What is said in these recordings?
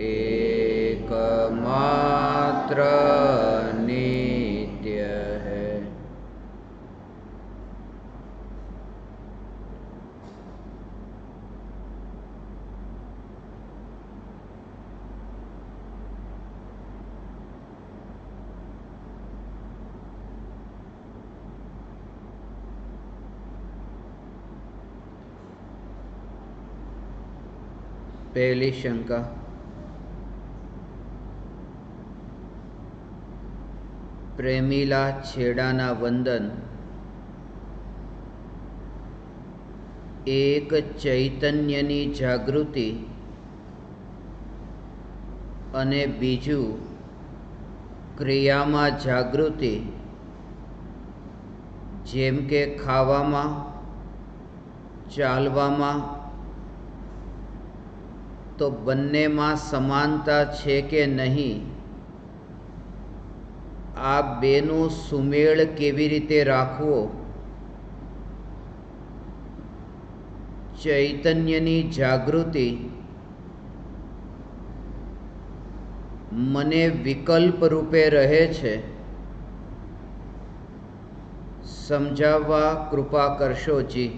एकमात्र नित्य है। पहली शंका, પ્રેમીલા છેડાના વંદન એક ચૈતન્યની જાગૃતિ અને બીજું ક્રિયામાં જાગૃતિ, જેમ કે ખાવામાં, ચાલવામાં, तो बन्ने में समानता छे के नहीं? आ बेनो सुमेल केवी रीते राखवो? चैतन्यनी जागृति मने विकल्प रूपे रहे छे, समझावा कृपा करशो जी।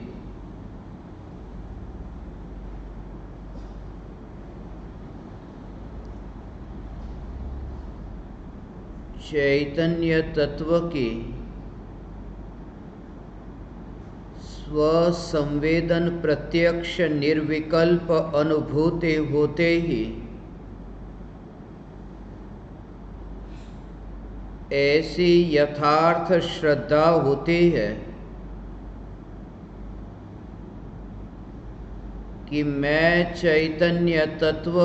चैतन्य तत्व की स्वसंवेदन प्रत्यक्ष निर्विकल्प अनुभूति होते ही ऐसी यथार्थ श्रद्धा होती है कि मैं चैतन्य तत्व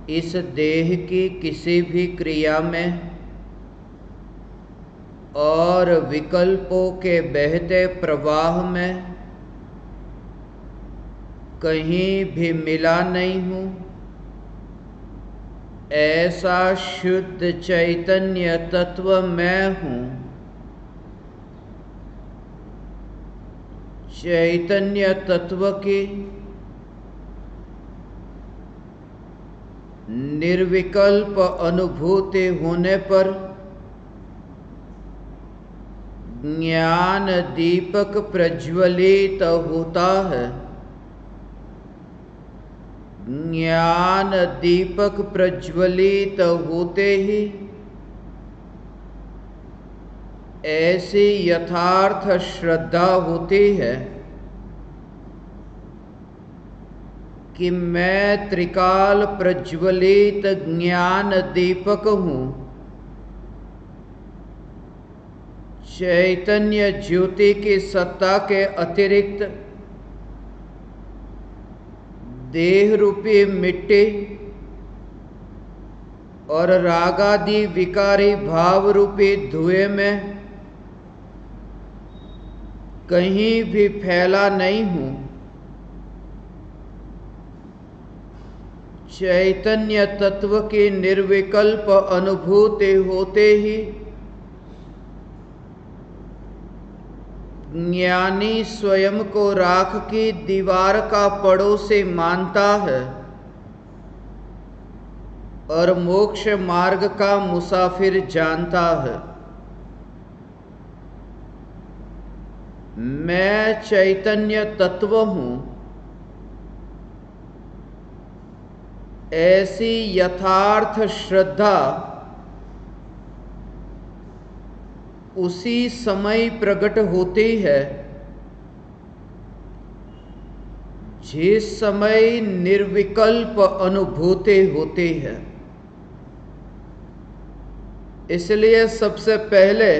इस देह की किसी भी क्रिया में और विकल्पों के बहते प्रवाह में कहीं भी मिला नहीं हूँ। ऐसा शुद्ध चैतन्य तत्व मैं हूँ। चैतन्य तत्व की निर्विकल्प अनुभूति होने पर ज्ञान दीपक प्रज्वलित होता है। ज्ञान दीपक प्रज्वलित होते ही ऐसी यथार्थ श्रद्धा होती है कि मैं त्रिकाल प्रज्वलित ज्ञान दीपक हूँ। चैतन्य ज्योति की सत्ता के अतिरिक्त देह रूपी मिट्टी और रागादि विकारी भाव रूपी धुएं में कहीं भी फैला नहीं हूँ। चैतन्य तत्व की निर्विकल्प अनुभूति होते ही ज्ञानी स्वयं को राख की दीवार का पड़ोसी मानता है और मोक्ष मार्ग का मुसाफिर जानता है। मैं चैतन्य तत्व हूँ। ऐसी यथार्थ श्रद्धा उसी समय प्रकट होती है जिस समय निर्विकल्प अनुभूति होती है। इसलिए सबसे पहले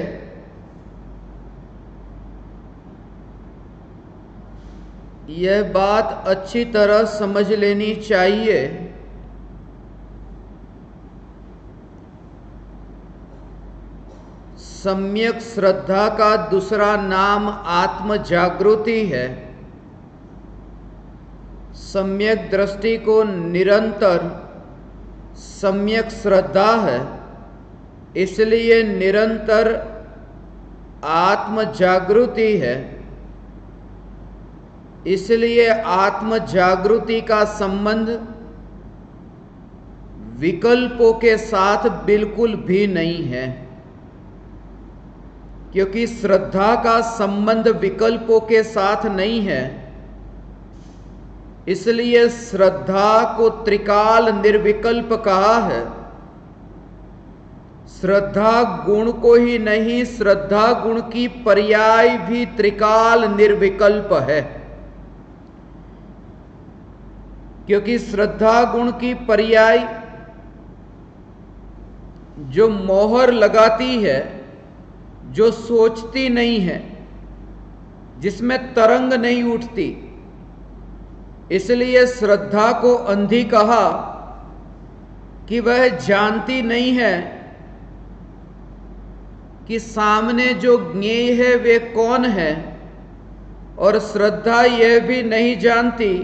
यह बात अच्छी तरह समझ लेनी चाहिए सम्यक श्रद्धा का दूसरा नाम आत्म जागृति है। सम्यक दृष्टि को निरंतर सम्यक श्रद्धा है, इसलिए निरंतर आत्म जागृति है। इसलिए आत्म जागृति का संबंध विकल्पों के साथ बिल्कुल भी नहीं है, क्योंकि श्रद्धा का संबंध विकल्पों के साथ नहीं है। इसलिए श्रद्धा को त्रिकाल निर्विकल्प कहा है। श्रद्धा गुण को ही नहीं, श्रद्धा गुण की पर्याय भी त्रिकाल निर्विकल्प है, क्योंकि श्रद्धा गुण की पर्याय जो मोहर लगाती है, जो सोचती नहीं है, जिसमें तरंग नहीं उठती, इसलिए श्रद्धा को अंधी कहा कि वह जानती नहीं है कि सामने जो ज्ञेय है वे कौन है, और श्रद्धा यह भी नहीं जानती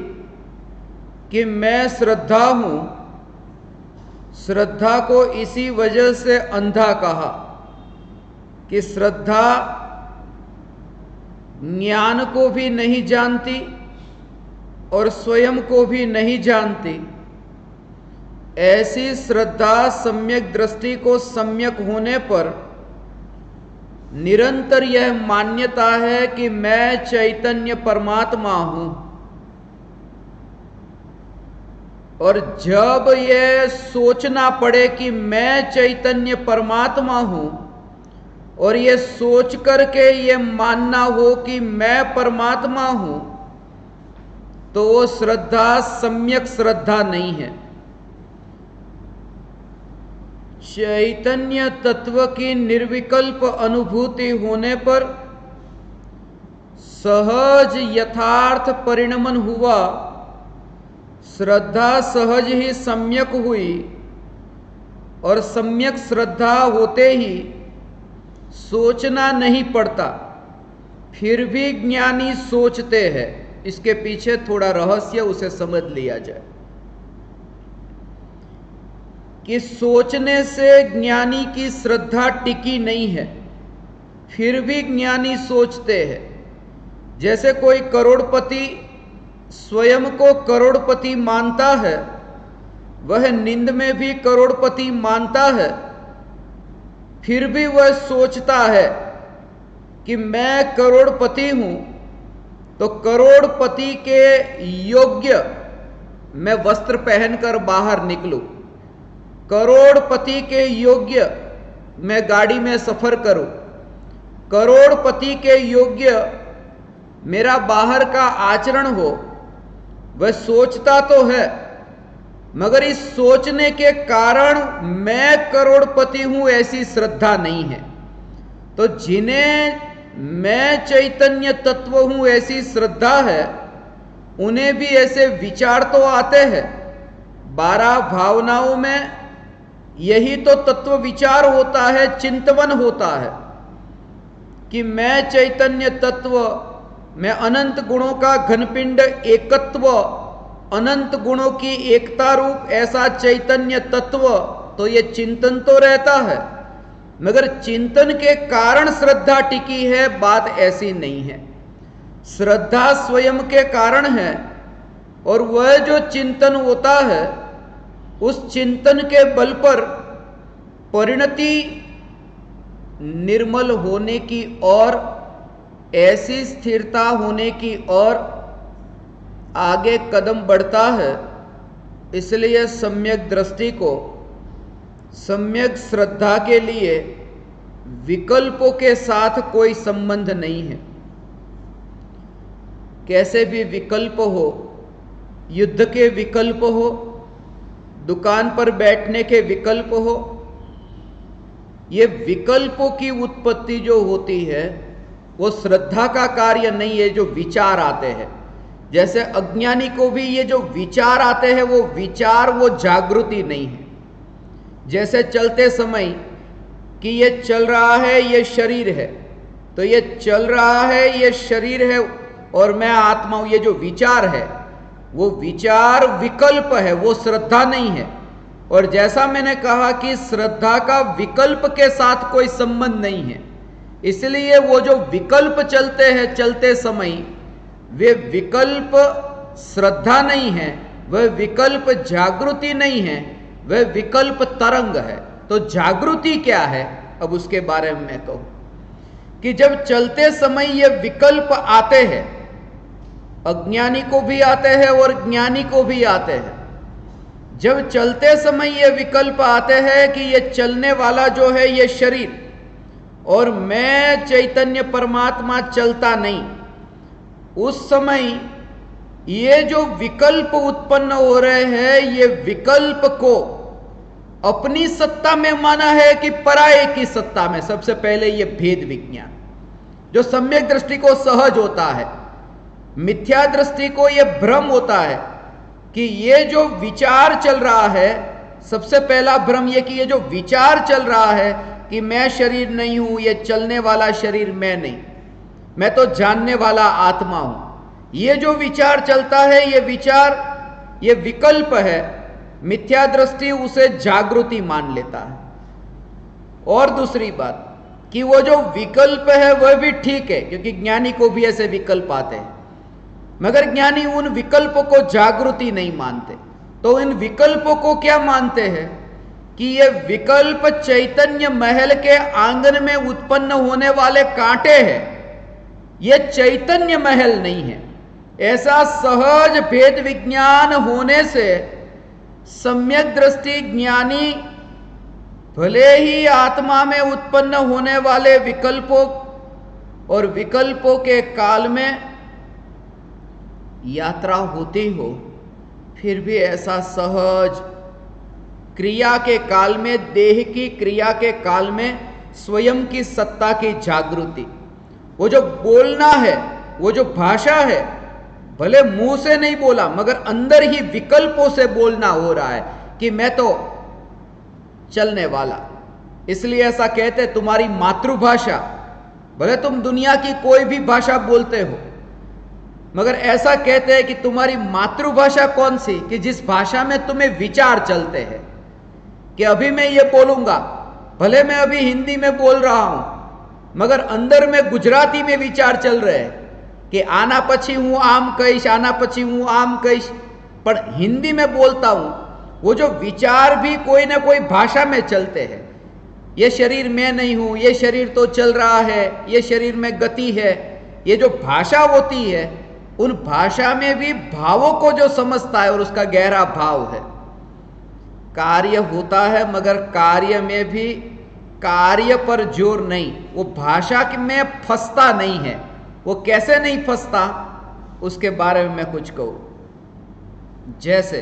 कि मैं श्रद्धा हूं। श्रद्धा को इसी वजह से अंधा कहा कि श्रद्धा ज्ञान को भी नहीं जानती और स्वयं को भी नहीं जानती। ऐसी श्रद्धा सम्यक दृष्टि को सम्यक होने पर निरंतर यह मान्यता है कि मैं चैतन्य परमात्मा हूं, और जब यह सोचना पड़े कि मैं चैतन्य परमात्मा हूं और यह सोच करके यह मानना हो कि मैं परमात्मा हूं, तो वो श्रद्धा सम्यक श्रद्धा नहीं है। चैतन्य तत्व की निर्विकल्प अनुभूति होने पर सहज यथार्थ परिणमन हुआ। श्रद्धा सहज ही सम्यक हुई, और सम्यक श्रद्धा होते ही सोचना नहीं पड़ता। फिर भी ज्ञानी सोचते हैं। इसके पीछे थोड़ा रहस्य, उसे समझ लिया जाए कि सोचने से ज्ञानी की श्रद्धा टिकी नहीं है, फिर भी ज्ञानी सोचते हैं। जैसे कोई करोड़पति स्वयं को करोड़पति मानता है, वह नींद में भी करोड़पति मानता है, फिर भी वह सोचता है कि मैं करोड़पति हूं, तो करोड़पति के योग्य मैं वस्त्र पहनकर बाहर निकलूं, करोड़पति के योग्य मैं गाड़ी में सफर करूं, करोड़पति के योग्य मेरा बाहर का आचरण हो। वह सोचता तो है, मगर इस सोचने के कारण मैं करोड़पति हूं ऐसी श्रद्धा नहीं है। तो जिन्हें मैं चैतन्य तत्व हूं ऐसी श्रद्धा है, उन्हें भी ऐसे विचार तो आते हैं। 12 भावनाओं में यही तो तत्व विचार होता है, चिंतवन होता है कि मैं चैतन्य तत्व, मैं अनंत गुणों का घनपिंड एकत्व, अनंत गुणों की एकता रूप ऐसा चैतन्य तत्व, तो ये चिंतन तो रहता है, मगर चिंतन के कारण श्रद्धा टिकी है, बात ऐसी नहीं है। श्रद्धा स्वयं के कारण है, और वह जो चिंतन होता है उस चिंतन के बल पर परिणति निर्मल होने की और ऐसी स्थिरता होने की और आगे कदम बढ़ता है। इसलिए सम्यक दृष्टि को, सम्यक श्रद्धा के लिए विकल्पों के साथ कोई संबंध नहीं है। कैसे भी विकल्प हो, युद्ध के विकल्प हो, दुकान पर बैठने के विकल्प हो, ये विकल्पों की उत्पत्ति जो होती है वो श्रद्धा का कार्य नहीं है, जो विचार आते हैं। जैसे अज्ञानी को भी ये जो विचार आते हैं वो विचार, वो जागृति नहीं है। जैसे चलते समय कि ये चल रहा है, ये शरीर है, तो ये चल रहा है, ये शरीर है और मैं आत्मा हूं, ये जो विचार है वो विचार विकल्प है, वो श्रद्धा नहीं है। और जैसा मैंने कहा कि श्रद्धा का विकल्प के साथ कोई संबंध नहीं है, इसलिए वो जो विकल्प चलते हैं चलते समय, वे विकल्प श्रद्धा नहीं है, वह विकल्प जागृति नहीं है, वह विकल्प तरंग है। तो जागृति क्या है, अब उसके बारे में मैं कहूं कि जब चलते समय ये विकल्प आते हैं, अज्ञानी को भी आते हैं और ज्ञानी को भी आते हैं। जब चलते समय ये विकल्प आते हैं कि ये चलने वाला जो है ये शरीर और मैं चैतन्य परमात्मा चलता नहीं, उस समय ये जो विकल्प उत्पन्न हो रहे हैं, ये विकल्प को अपनी सत्ता में माना है कि पराये की सत्ता में। सबसे पहले ये भेद विज्ञान जो सम्यक दृष्टि को सहज होता है, मिथ्या दृष्टि को ये भ्रम होता है कि ये जो विचार चल रहा है, सबसे पहला भ्रम ये कि ये जो विचार चल रहा है कि मैं शरीर नहीं हूं, ये चलने वाला शरीर मैं नहीं, मैं तो जानने वाला आत्मा हूं। ये जो विचार चलता है, ये विचार, ये विकल्प है। मिथ्या दृष्टि उसे जागृति मान लेता है। और दूसरी बात कि वो जो विकल्प है वह भी ठीक है, क्योंकि ज्ञानी को भी ऐसे विकल्प आते हैं, मगर ज्ञानी उन विकल्पों को जागृति नहीं मानते। तो इन विकल्पों को क्या मानते हैं कि ये विकल्प चैतन्य महल के आंगन में उत्पन्न होने वाले कांटे हैं, ये चैतन्य महल नहीं है। ऐसा सहज भेद विज्ञान होने से सम्यक दृष्टि ज्ञानी भले ही आत्मा में उत्पन्न होने वाले विकल्पों और विकल्पों के काल में यात्रा होती हो, फिर भी ऐसा सहज क्रिया के काल में, देह की क्रिया के काल में स्वयं की सत्ता की जागृति, वो जो बोलना है, वो जो भाषा है, भले मुंह से नहीं बोला मगर अंदर ही विकल्पों से बोलना हो रहा है कि मैं तो चलने वाला। इसलिए ऐसा कहते तुम्हारी मातृभाषा, भले तुम दुनिया की कोई भी भाषा बोलते हो, मगर ऐसा कहते हैं कि तुम्हारी मातृभाषा कौन सी, कि जिस भाषा में तुम्हें विचार चलते हैं। कि अभी मैं ये बोलूंगा, भले मैं अभी हिंदी में बोल रहा हूं मगर अंदर में गुजराती में विचार चल रहे हैं कि आना पछी हूं आम कहीश, आना पछी हूं आम कहीश, पर हिंदी में बोलता हूं। वो जो विचार भी कोई ना कोई भाषा में चलते हैं। ये शरीर मैं नहीं हूं, ये शरीर तो चल रहा है, ये शरीर में गति है। ये जो भाषा होती है, उन भाषा में भी भावों को जो समझता है और उसका गहरा भाव है। कार्य होता है मगर कार्य में भी कार्य पर जोर नहीं, वो भाषा में फंसता नहीं है। वो कैसे नहीं फंसता, उसके बारे में मैं कुछ कहूं। जैसे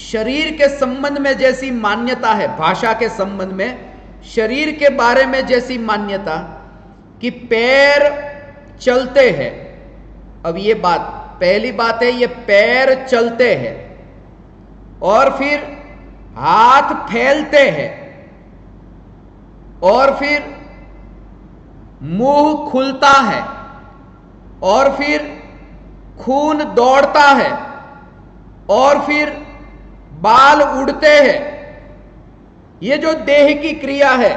शरीर के संबंध में जैसी मान्यता है, भाषा के संबंध में शरीर के बारे में जैसी मान्यता कि पैर चलते हैं। अब ये बात, पहली बात है ये पैर चलते हैं और फिर हाथ फैलते हैं और फिर मुंह खुलता है और फिर खून दौड़ता है और फिर बाल उड़ते हैं। ये जो देह की क्रिया है,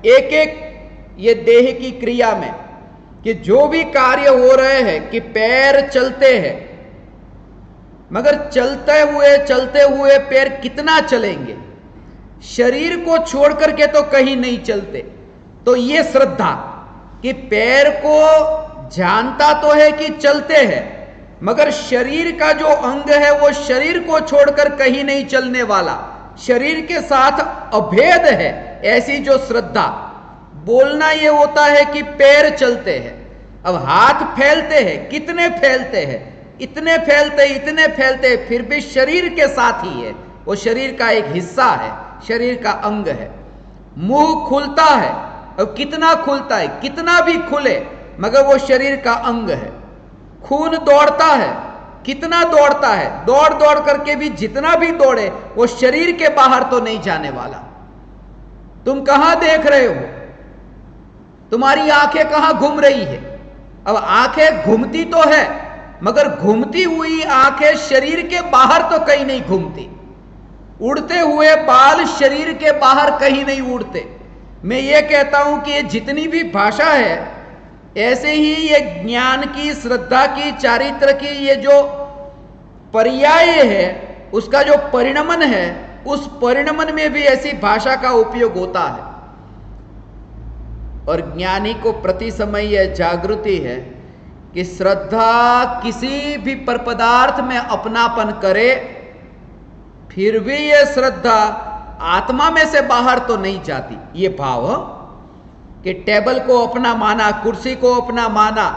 एक एक ये देह की क्रिया में कि जो भी कार्य हो रहे हैं कि पैर चलते हैं, मगर चलते हुए पैर कितना चलेंगे, शरीर को छोड़ करके तो कहीं नहीं चलते। तो ये श्रद्धा कि पैर को जानता तो है कि चलते हैं, मगर शरीर का जो अंग है वो शरीर को छोड़कर कहीं नहीं चलने वाला, शरीर के साथ अभेद है। ऐसी जो श्रद्धा, बोलना ये होता है कि पैर चलते हैं। अब हाथ फैलते हैं, कितने फैलते हैं, इतने फैलते, फिर भी शरीर के साथ ही है, वो शरीर का एक हिस्सा है, शरीर का अंग है। मुंह खुलता है, अब कितना खुलता है, कितना भी खुले मगर वो शरीर का अंग है। खून दौड़ता है, कितना दौड़ता है, दौड़ दौड़ करके भी जितना भी दौड़े वो शरीर के बाहर तो नहीं जाने वाला। तुम कहां देख रहे हो, तुम्हारी आंखें कहां घूम रही है। अब आंखें घूमती तो है मगर घूमती हुई आंखें शरीर के बाहर तो कहीं नहीं घूमती। उड़ते हुए बाल शरीर के बाहर कहीं नहीं उड़ते। मैं ये कहता हूं कि ये जितनी भी भाषा है, ऐसे ही ये ज्ञान की, श्रद्धा की, चारित्र की ये जो पर्याय है, उसका जो परिणमन है, उस परिणमन में भी ऐसी भाषा का उपयोग होता है। और ज्ञानी को प्रति समय यह जागृति है कि श्रद्धा किसी भी पर पदार्थ में अपनापन करे, फिर भी यह श्रद्धा आत्मा में से बाहर तो नहीं जाती। ये भाव कि टेबल को अपना माना, कुर्सी को अपना माना,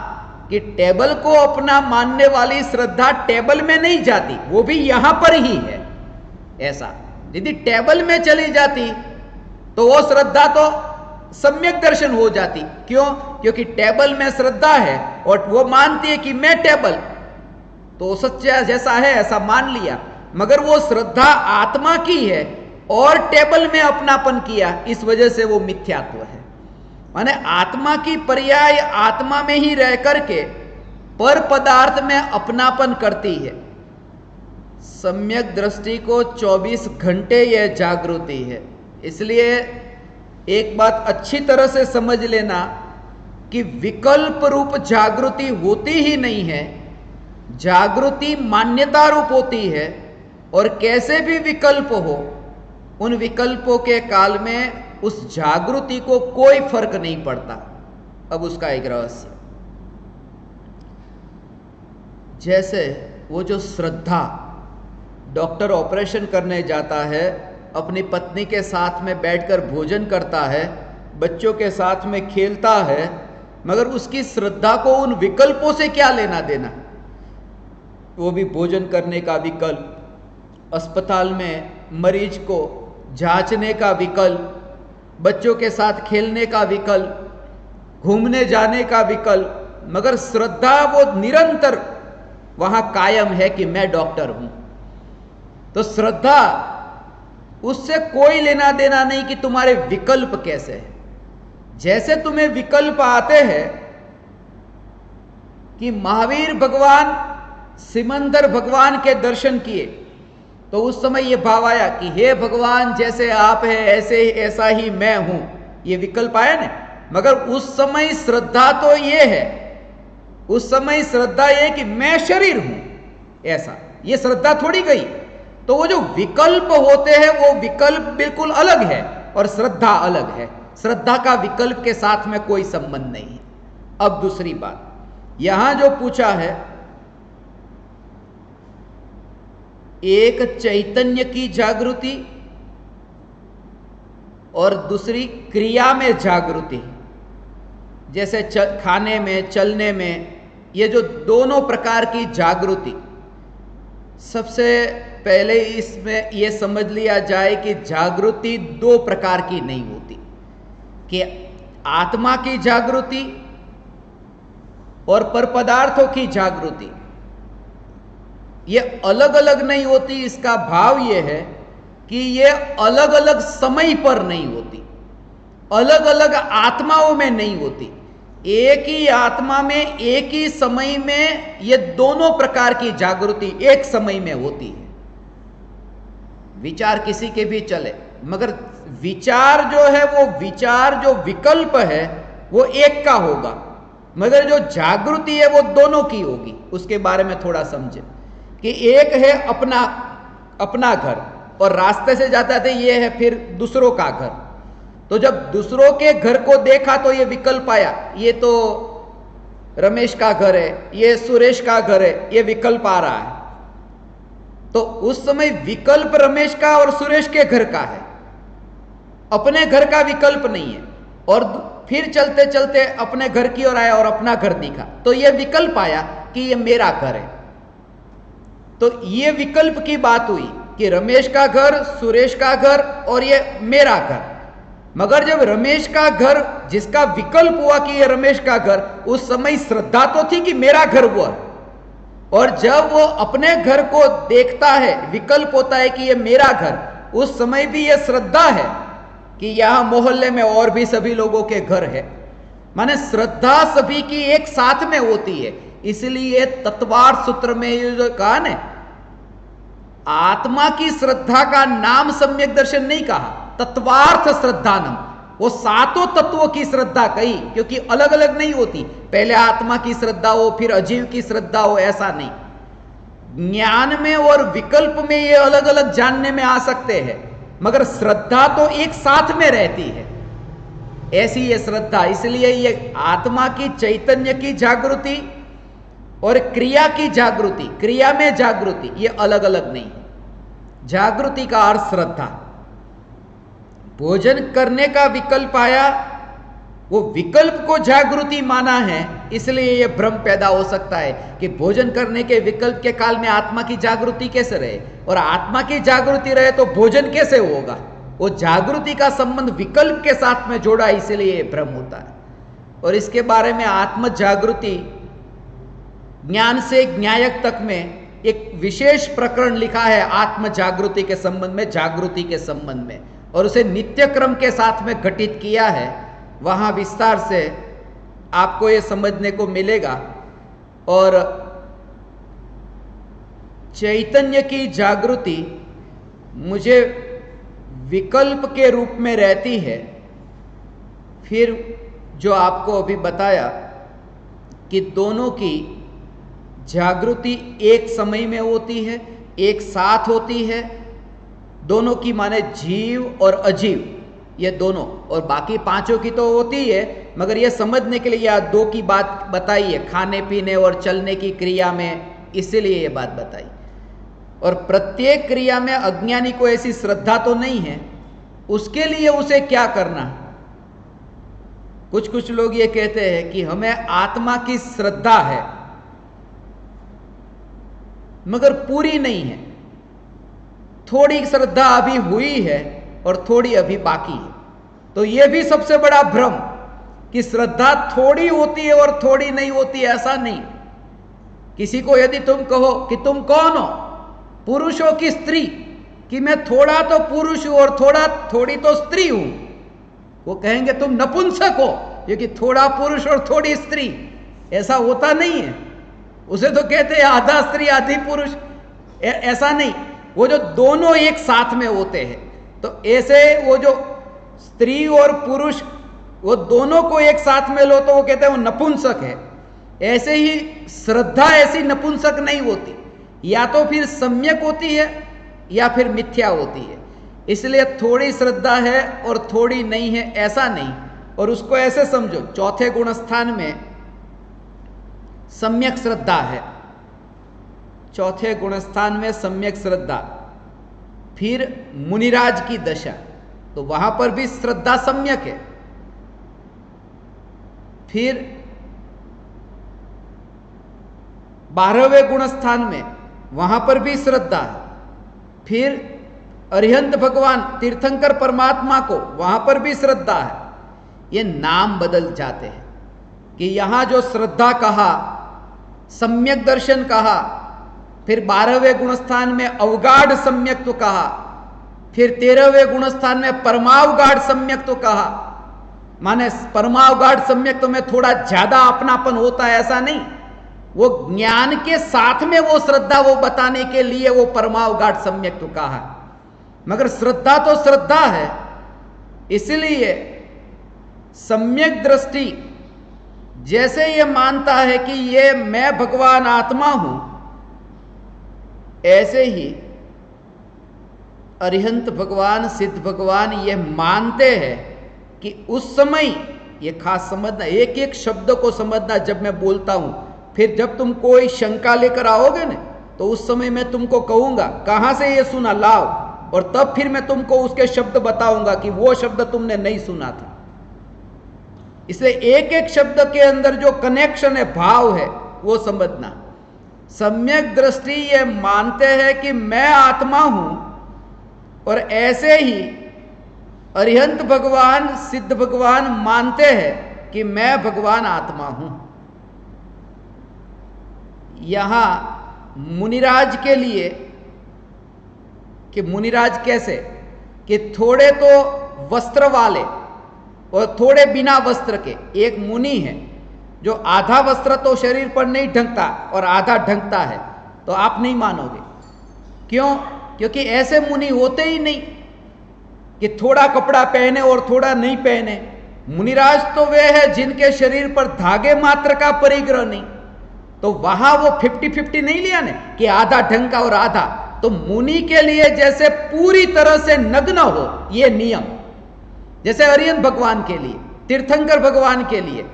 कि टेबल को अपना मानने वाली श्रद्धा टेबल में नहीं जाती, वो भी यहां पर ही है। ऐसा यदि टेबल में चली जाती तो वो श्रद्धा तो सम्यक दर्शन हो जाती। क्यों? क्योंकि टेबल में श्रद्धा है और वो मानती है कि मैं टेबल, तो सच्चा जैसा है ऐसा मान लिया। मगर वो श्रद्धा आत्मा की है और टेबल में अपनापन किया, इस वजह से वो मिथ्यात्व है। माने आत्मा की पर्याय आत्मा में ही रह करके पर पदार्थ में अपनापन करती है। सम्यक दृष्टि को 24 घंटे यह जागृति है। इसलिए एक बात अच्छी तरह से समझ लेना कि विकल्प रूप जागृति होती ही नहीं है। जागृति मान्यता रूप होती है, और कैसे भी विकल्प हो, उन विकल्पों के काल में उस जागृति को कोई फर्क नहीं पड़ता। अब उसका एक रहस्य, जैसे वो जो श्रद्धा, डॉक्टर ऑपरेशन करने जाता है, अपनी पत्नी के साथ में बैठकर भोजन करता है, बच्चों के साथ में खेलता है, मगर उसकी श्रद्धा को उन विकल्पों से क्या लेना देना। वो भी भोजन करने का विकल्प, अस्पताल में मरीज को जांचने का विकल्प, बच्चों के साथ खेलने का विकल्प, घूमने जाने का विकल्प, मगर श्रद्धा वो निरंतर वहां कायम है कि मैं डॉक्टर हूं। तो श्रद्धा उससे कोई लेना देना नहीं कि तुम्हारे विकल्प कैसे हैं। जैसे तुम्हें विकल्प आते हैं कि महावीर भगवान सिमंदर भगवान के दर्शन किए, तो उस समय यह भाव आया कि हे भगवान, जैसे आप हैं ऐसे ऐसा ही मैं हूं, ये विकल्प आया ना। मगर उस समय श्रद्धा तो ये है, उस समय श्रद्धा ये कि मैं शरीर हूं, ऐसा ये श्रद्धा थोड़ी गई। तो वो जो विकल्प होते हैं वो विकल्प बिल्कुल अलग है और श्रद्धा अलग है। श्रद्धा का विकल्प के साथ में कोई संबंध नहीं है। अब दूसरी बात, यहां जो पूछा है, एक चैतन्य की जागृति और दूसरी क्रिया में जागृति, जैसे खाने में, चलने में, ये जो दोनों प्रकार की जागृति, सबसे पहले इसमें यह समझ लिया जाए कि जागृति दो प्रकार की नहीं होती, कि आत्मा की जागृति और पर पदार्थों की जागृति ये अलग अलग नहीं होती। इसका भाव यह है कि ये अलग अलग समय पर नहीं होती, अलग अलग आत्माओं में नहीं होती। एक ही आत्मा में एक ही समय में ये दोनों प्रकार की जागृति एक समय में होती है। विचार किसी के भी चले, मगर विचार जो है, वो विचार जो विकल्प है वो एक का होगा, मगर जो जागृति है वो दोनों की होगी। उसके बारे में थोड़ा समझे कि एक है अपना घर और रास्ते से जाता था, ये है फिर दूसरों का घर। तो जब दूसरों के घर को देखा तो ये विकल्प आया, ये तो रमेश का घर है, ये सुरेश का घर है, ये विकल्प आ रहा है। तो उस समय विकल्प रमेश का और सुरेश के घर का है, अपने घर का विकल्प नहीं है। और फिर चलते चलते अपने घर की ओर आया और अपना घर दिखा, तो यह विकल्प आया कि ये मेरा घर है। तो ये विकल्प की बात हुई कि रमेश का घर, सुरेश का घर और ये मेरा घर। मगर जब रमेश का घर, जिसका विकल्प हुआ कि ये रमेश का घर, उस समय श्रद्धा तो थी कि मेरा घर हुआ। और जब वो अपने घर को देखता है, विकल्प होता है कि ये मेरा घर, उस समय भी ये श्रद्धा है कि यहां मोहल्ले में और भी सभी लोगों के घर है। माने श्रद्धा सभी की एक साथ में होती है। इसलिए तत्वार्थ सूत्र में ये जो कहा ना, आत्मा की श्रद्धा का नाम सम्यक दर्शन नहीं कहा, तत्वार्थ श्रद्धानम, वो सातों तत्वों की श्रद्धा कही, क्योंकि अलग अलग नहीं होती। पहले आत्मा की श्रद्धा हो फिर अजीव की श्रद्धा हो, ऐसा नहीं। ज्ञान में और विकल्प में ये अलग अलग जानने में आ सकते हैं, मगर श्रद्धा तो एक साथ में रहती है, ऐसी ये श्रद्धा। इसलिए ये आत्मा की चैतन्य की जागृति और क्रिया की जागृति, क्रिया में जागृति, ये अलग अलग नहीं। जागृति का अर्थ श्रद्धा। भोजन करने का विकल्प आया, वो विकल्प को जागृति माना है, इसलिए यह भ्रम पैदा हो सकता है कि भोजन करने के विकल्प के काल में आत्मा की जागृति कैसे रहे, और आत्मा की जागृति रहे तो भोजन कैसे होगा। वो जागृति का संबंध विकल्प के साथ में जोड़ा, इसलिए यह भ्रम होता है। और इसके बारे में आत्म जागृति ज्ञान से ज्ञायक तक में एक विशेष प्रकरण लिखा है आत्म जागृति के संबंध में, जागृति के संबंध में, और उसे नित्य क्रम के साथ में घटित किया है। वहां विस्तार से आपको यह समझने को मिलेगा। और चैतन्य की जागृति मुझे विकल्प के रूप में रहती है। फिर जो आपको अभी बताया कि दोनों की जागृति एक समय में होती है, एक साथ होती है, दोनों की माने जीव और अजीव, ये दोनों, और बाकी पांचों की तो होती है, मगर ये समझने के लिए यह दो की बात बताई है, खाने पीने और चलने की क्रिया में, इसीलिए ये बात बताई। और प्रत्येक क्रिया में अज्ञानी को ऐसी श्रद्धा तो नहीं है, उसके लिए उसे क्या करना। कुछ लोग ये कहते हैं कि हमें आत्मा की श्रद्धा है, मगर पूरी नहीं है, थोड़ी श्रद्धा अभी हुई है और थोड़ी अभी बाकी है। तो यह भी सबसे बड़ा भ्रम कि श्रद्धा थोड़ी होती है और थोड़ी नहीं होती, ऐसा नहीं। किसी को यदि तुम कहो कि तुम कौन हो, पुरुष हो कि स्त्री, कि मैं थोड़ा तो पुरुष हूं और थोड़ी तो स्त्री हूं, वो कहेंगे तुम नपुंसक हो, क्योंकि थोड़ा पुरुष और थोड़ी स्त्री। ऐसा होता नहीं है, उसे तो कहते हैं आधा स्त्री आधी पुरुष, ऐसा नहीं। वो जो दोनों एक साथ में होते हैं, तो ऐसे वो जो स्त्री और पुरुष वो दोनों को एक साथ में लो तो वो कहते हैं वो नपुंसक है। ऐसे ही श्रद्धा ऐसी नपुंसक नहीं होती, या तो फिर सम्यक होती है या फिर मिथ्या होती है। इसलिए थोड़ी श्रद्धा है और थोड़ी नहीं है, ऐसा नहीं। और उसको ऐसे समझो, चौथे गुण स्थान में सम्यक श्रद्धा है, चौथे गुण स्थान में सम्यक श्रद्धा। फिर मुनिराज की दशा, तो वहां पर भी श्रद्धा सम्यक है। फिर 12वें गुण स्थान में वहां पर भी श्रद्धा है। फिर अरिहंत भगवान तीर्थंकर परमात्मा को, वहां पर भी श्रद्धा है। ये नाम बदल जाते हैं कि यहां जो श्रद्धा कहा, सम्यक दर्शन कहा, फिर 12वें गुण स्थान में अवगाढ़ सम्यक्त्व कहा, फिर 13वें गुण स्थान में परमावगाढ़ सम्यक्त्व कहा। माने परमावगाढ़ सम्यक्त्व में थोड़ा ज्यादा अपनापन होता है, ऐसा नहीं। वो ज्ञान के साथ में वो श्रद्धा वो बताने के लिए वो परमावगाढ़ सम्यक्त्व कहा, मगर श्रद्धा तो श्रद्धा है। इसलिए सम्यक दृष्टि जैसे ये मानता है कि ये मैं भगवान आत्मा हूं, ऐसे ही अरिहंत भगवान, सिद्ध भगवान ये मानते हैं कि उस समय, ये खास समझना, एक एक शब्द को समझना जब मैं बोलता हूं। फिर जब तुम कोई शंका लेकर आओगे ना, तो उस समय मैं तुमको कहूंगा कहां से ये सुना, लाओ, और तब फिर मैं तुमको उसके शब्द बताऊंगा कि वो शब्द तुमने नहीं सुना था। इसलिए एक एक शब्द के अंदर जो कनेक्शन है, भाव है, वो समझना। सम्यक दृष्टि ये मानते हैं कि मैं आत्मा हूं, और ऐसे ही अरिहंत भगवान, सिद्ध भगवान मानते हैं कि मैं भगवान आत्मा हूं। यहां मुनिराज के लिए, कि मुनिराज कैसे, कि थोड़े तो वस्त्र वाले और थोड़े बिना वस्त्र के। एक मुनि है जो आधा वस्त्र तो शरीर पर नहीं ढंकता और आधा ढंकता है, तो आप नहीं मानोगे। क्यों? क्योंकि ऐसे मुनि होते ही नहीं कि थोड़ा कपड़ा पहने और थोड़ा नहीं पहने। मुनिराज तो वे है जिनके शरीर पर धागे मात्र का परिग्रह नहीं। तो वहां वो 50-50 नहीं लिया ने कि आधा ढंग का और आधा। तो मुनि के लिए जैसे पूरी तरह से नग्न हो ये नियम, जैसे अरिहंत भगवान के लिए, तीर्थंकर भगवान के लिए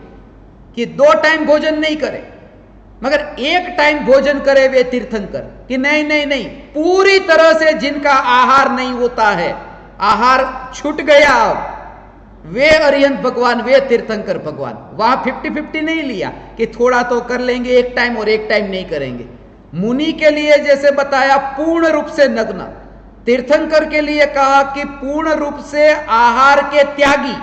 कि 2 टाइम भोजन नहीं करे मगर 1 टाइम भोजन करे वे तीर्थंकर, कि नहीं नहीं नहीं, पूरी तरह से जिनका आहार नहीं होता है, आहार छूट गया, वे अरिहंत भगवान, वे तीर्थंकर भगवान। वहां 50-50 नहीं लिया कि थोड़ा तो कर लेंगे 1 टाइम और 1 टाइम नहीं करेंगे। मुनि के लिए जैसे बताया पूर्ण रूप से नग्न, तीर्थंकर के लिए कहा कि पूर्ण रूप से आहार के त्यागी,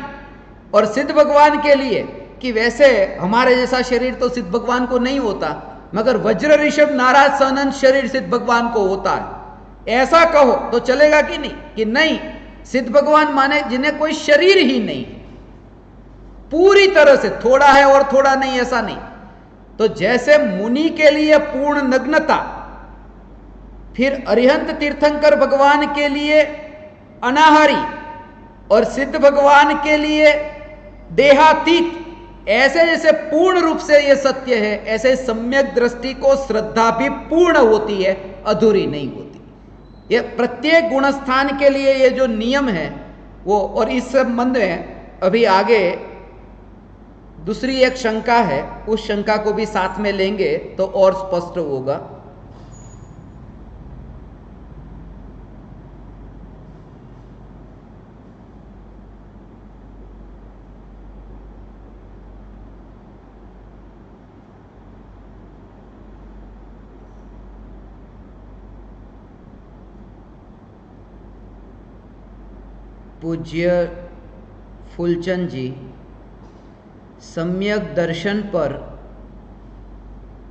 और सिद्ध भगवान के लिए कि वैसे हमारे जैसा शरीर तो सिद्ध भगवान को नहीं होता मगर वज्र ऋषभ नाराज सनन शरीर सिद्ध भगवान को होता है, ऐसा कहो तो चलेगा कि नहीं? कि नहीं, सिद्ध भगवान माने जिन्हें कोई शरीर ही नहीं, पूरी तरह से, थोड़ा है और थोड़ा नहीं ऐसा नहीं। तो जैसे मुनि के लिए पूर्ण नग्नता, फिर अरिहंत तीर्थंकर भगवान के लिए अनाहारी और सिद्ध भगवान के लिए देहातीत, ऐसे जैसे पूर्ण रूप से ये सत्य है, ऐसे सम्यक दृष्टि को श्रद्धा भी पूर्ण होती है, अधूरी नहीं होती। ये प्रत्येक गुणस्थान के लिए ये जो नियम है वो, और इस संबंध में अभी आगे दूसरी एक शंका है, उस शंका को भी साथ में लेंगे तो और स्पष्ट होगा। पूज्य फूलचंद जी सम्यक दर्शन पर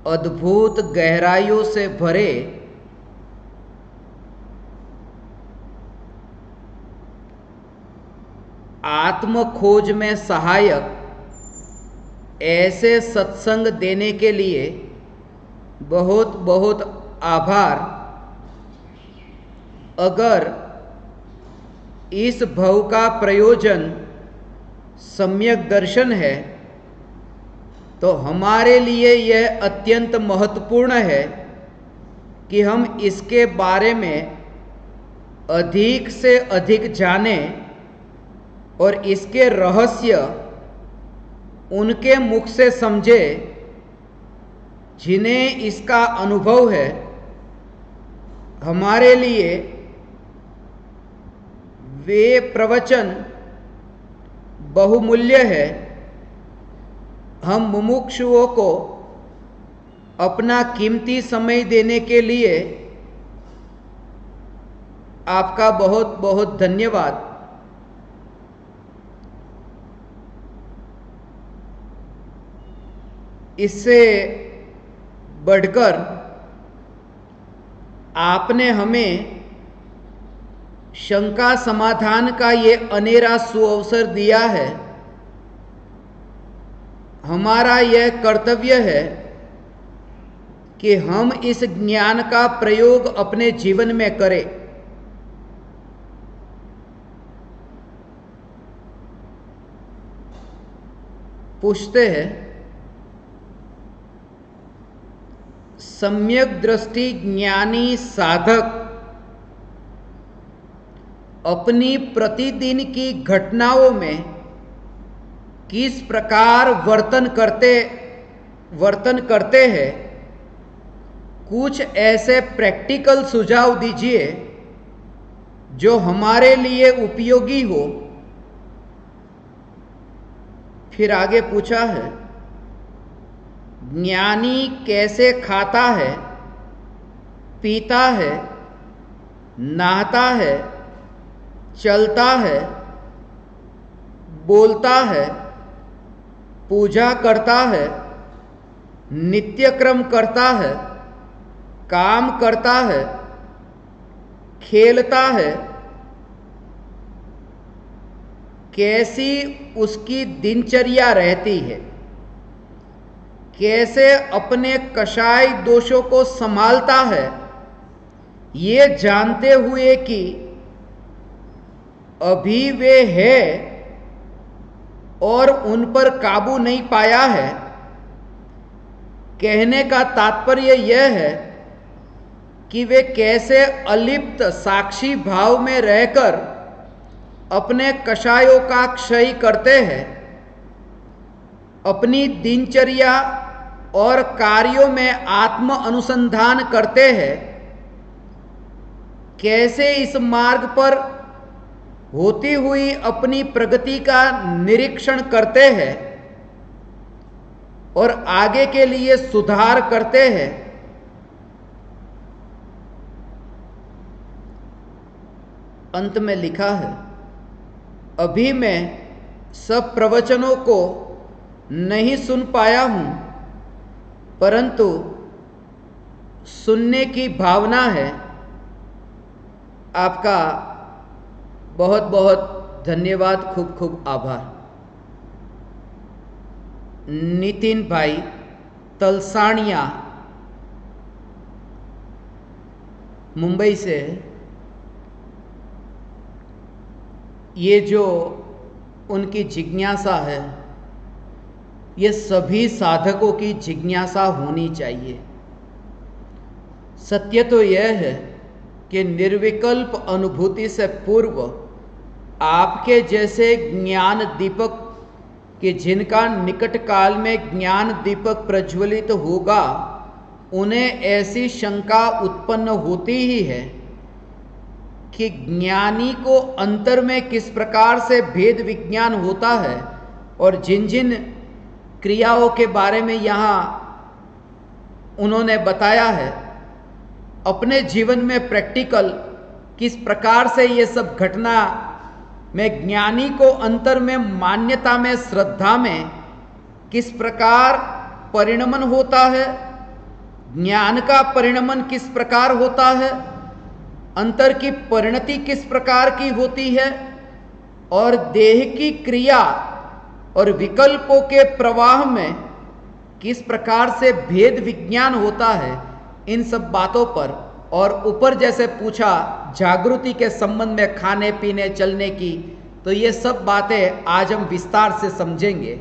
अद्भुत गहराइयों से भरे आत्म खोज में सहायक ऐसे सत्संग देने के लिए बहुत बहुत आभार। अगर इस भव का प्रयोजन सम्यक दर्शन है तो हमारे लिए यह अत्यंत महत्वपूर्ण है कि हम इसके बारे में अधिक से अधिक जानें और इसके रहस्य उनके मुख से समझे जिन्हें इसका अनुभव है। हमारे लिए वे प्रवचन बहुमूल्य है। हम मुमुक्षुओं को अपना कीमती समय देने के लिए आपका बहुत बहुत धन्यवाद। इससे बढ़कर आपने हमें शंका समाधान का ये अनेरा सुअवसर दिया है। हमारा यह कर्तव्य है कि हम इस ज्ञान का प्रयोग अपने जीवन में करें। पूछते हैं, सम्यक दृष्टि ज्ञानी साधक अपनी प्रतिदिन की घटनाओं में किस प्रकार वर्तन करते हैं? कुछ ऐसे प्रैक्टिकल सुझाव दीजिए जो हमारे लिए उपयोगी हो। फिर आगे पूछा है, ज्ञानी कैसे खाता है, पीता है, नहाता है, चलता है, बोलता है, पूजा करता है, नित्यक्रम करता है, काम करता है, खेलता है, कैसी उसकी दिनचर्या रहती है, कैसे अपने कषाय दोषों को संभालता है, ये जानते हुए कि अभी वे है और उन पर काबू नहीं पाया है। कहने का तात्पर्य यह है कि वे कैसे अलिप्त साक्षी भाव में रहकर अपने कषायों का क्षय करते हैं, अपनी दिनचर्या और कार्यों में आत्म अनुसंधान करते हैं, कैसे इस मार्ग पर होती हुई अपनी प्रगति का निरीक्षण करते हैं और आगे के लिए सुधार करते हैं। अंत में लिखा है, अभी मैं सब प्रवचनों को नहीं सुन पाया हूं, परंतु सुनने की भावना है। आपका बहुत बहुत धन्यवाद, खूब खूब आभार। नितिन भाई तलसानिया मुंबई से ये जो उनकी जिज्ञासा है, ये सभी साधकों की जिज्ञासा होनी चाहिए। सत्य तो यह है कि निर्विकल्प अनुभूति से पूर्व आपके जैसे ज्ञान दीपक कि जिनका निकट काल में ज्ञान दीपक प्रज्वलित होगा, उन्हें ऐसी शंका उत्पन्न होती ही है कि ज्ञानी को अंतर में किस प्रकार से भेद विज्ञान होता है और जिन जिन क्रियाओं के बारे में यहाँ उन्होंने बताया है, अपने जीवन में प्रैक्टिकल किस प्रकार से ये सब घटना में ज्ञानी को अंतर में मान्यता में श्रद्धा में किस प्रकार परिणमन होता है, ज्ञान का परिणमन किस प्रकार होता है, अंतर की परिणति किस प्रकार की होती है और देह की क्रिया और विकल्पों के प्रवाह में किस प्रकार से भेद विज्ञान होता है, इन सब बातों पर और ऊपर जैसे पूछा जागृति के संबंध में खाने पीने चलने की, तो ये सब बातें आज हम विस्तार से समझेंगे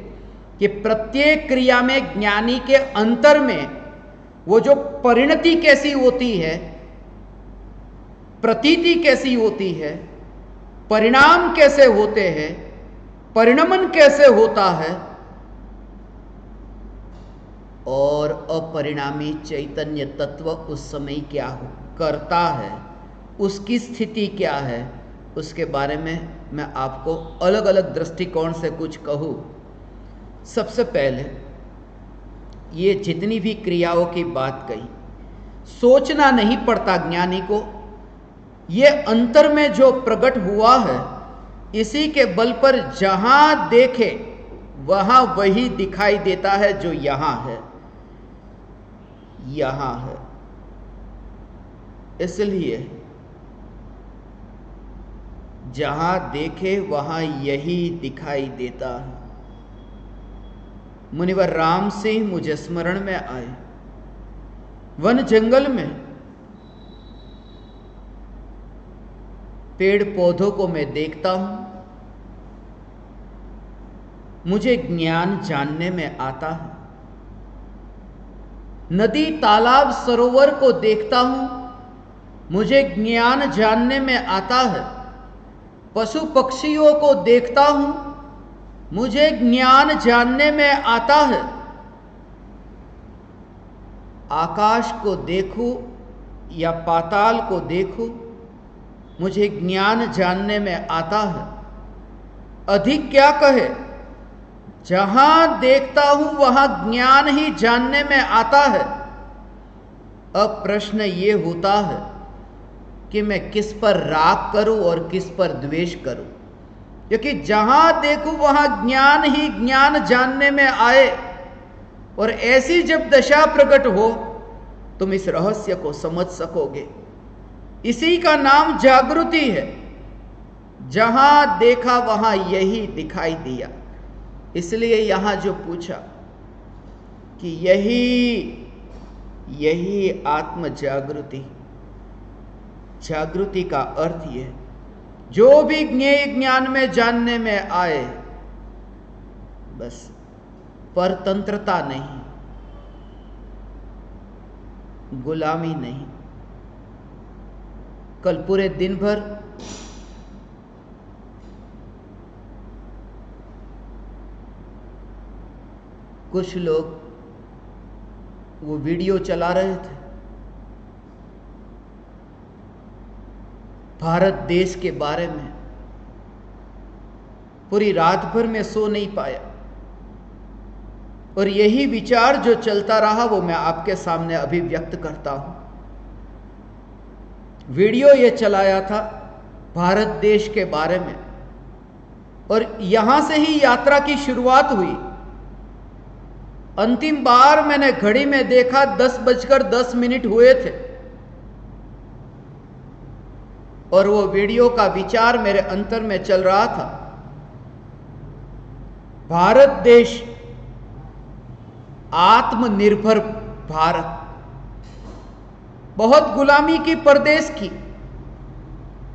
कि प्रत्येक क्रिया में ज्ञानी के अंतर में वो जो परिणति कैसी होती है, प्रतीति कैसी होती है, परिणाम कैसे होते हैं, परिणमन कैसे होता है और अपरिणामी चैतन्य तत्व उस समय क्या करता है, उसकी स्थिति क्या है, उसके बारे में मैं आपको अलग अलग दृष्टिकोण से कुछ कहूँ। सबसे पहले ये जितनी भी क्रियाओं की बात कही, सोचना नहीं पड़ता ज्ञानी को। ये अंतर में जो प्रकट हुआ है, इसी के बल पर जहां देखे वहां वही दिखाई देता है जो यहां है, यहां है। इसलिए जहां देखे वहां यही दिखाई देता है। मुनिवर राम सिंह मुझे स्मरण में आए। वन जंगल में पेड़ पौधों को मैं देखता हूं, मुझे ज्ञान जानने में आता है। नदी तालाब सरोवर को देखता हूं, मुझे ज्ञान जानने में आता है। पशु पक्षियों को देखता हूं, मुझे ज्ञान जानने में आता है। आकाश को देखूं या पाताल को देखूं, मुझे ज्ञान जानने में आता है। अधिक क्या कहे, जहां देखता हूं वहां ज्ञान ही जानने में आता है। अब प्रश्न ये होता है कि मैं किस पर राग करूं और किस पर द्वेष करूं, क्योंकि जहां देखूं वहां ज्ञान ही ज्ञान जानने में आए और ऐसी जब दशा प्रकट हो तुम इस रहस्य को समझ सकोगे। इसी का नाम जागृति है। जहां देखा वहां यही दिखाई दिया। इसलिए यहां जो पूछा कि यही आत्म जागृति, जागृति का अर्थ यह, जो भी ज्ञेय ज्ञान में जानने में आए बस, परतंत्रता नहीं, गुलामी नहीं। कल पूरे दिन भर कुछ लोग वो वीडियो चला रहे थे भारत देश के बारे में। पूरी रात भर में सो नहीं पाया और यही विचार जो चलता रहा वो मैं आपके सामने अभी व्यक्त करता हूं। वीडियो ये चलाया था भारत देश के बारे में और यहां से ही यात्रा की शुरुआत हुई। अंतिम बार मैंने घड़ी में देखा 10:10 हुए थे और वो वीडियो का विचार मेरे अंतर में चल रहा था। भारत देश, आत्मनिर्भर भारत, बहुत गुलामी की परदेश की।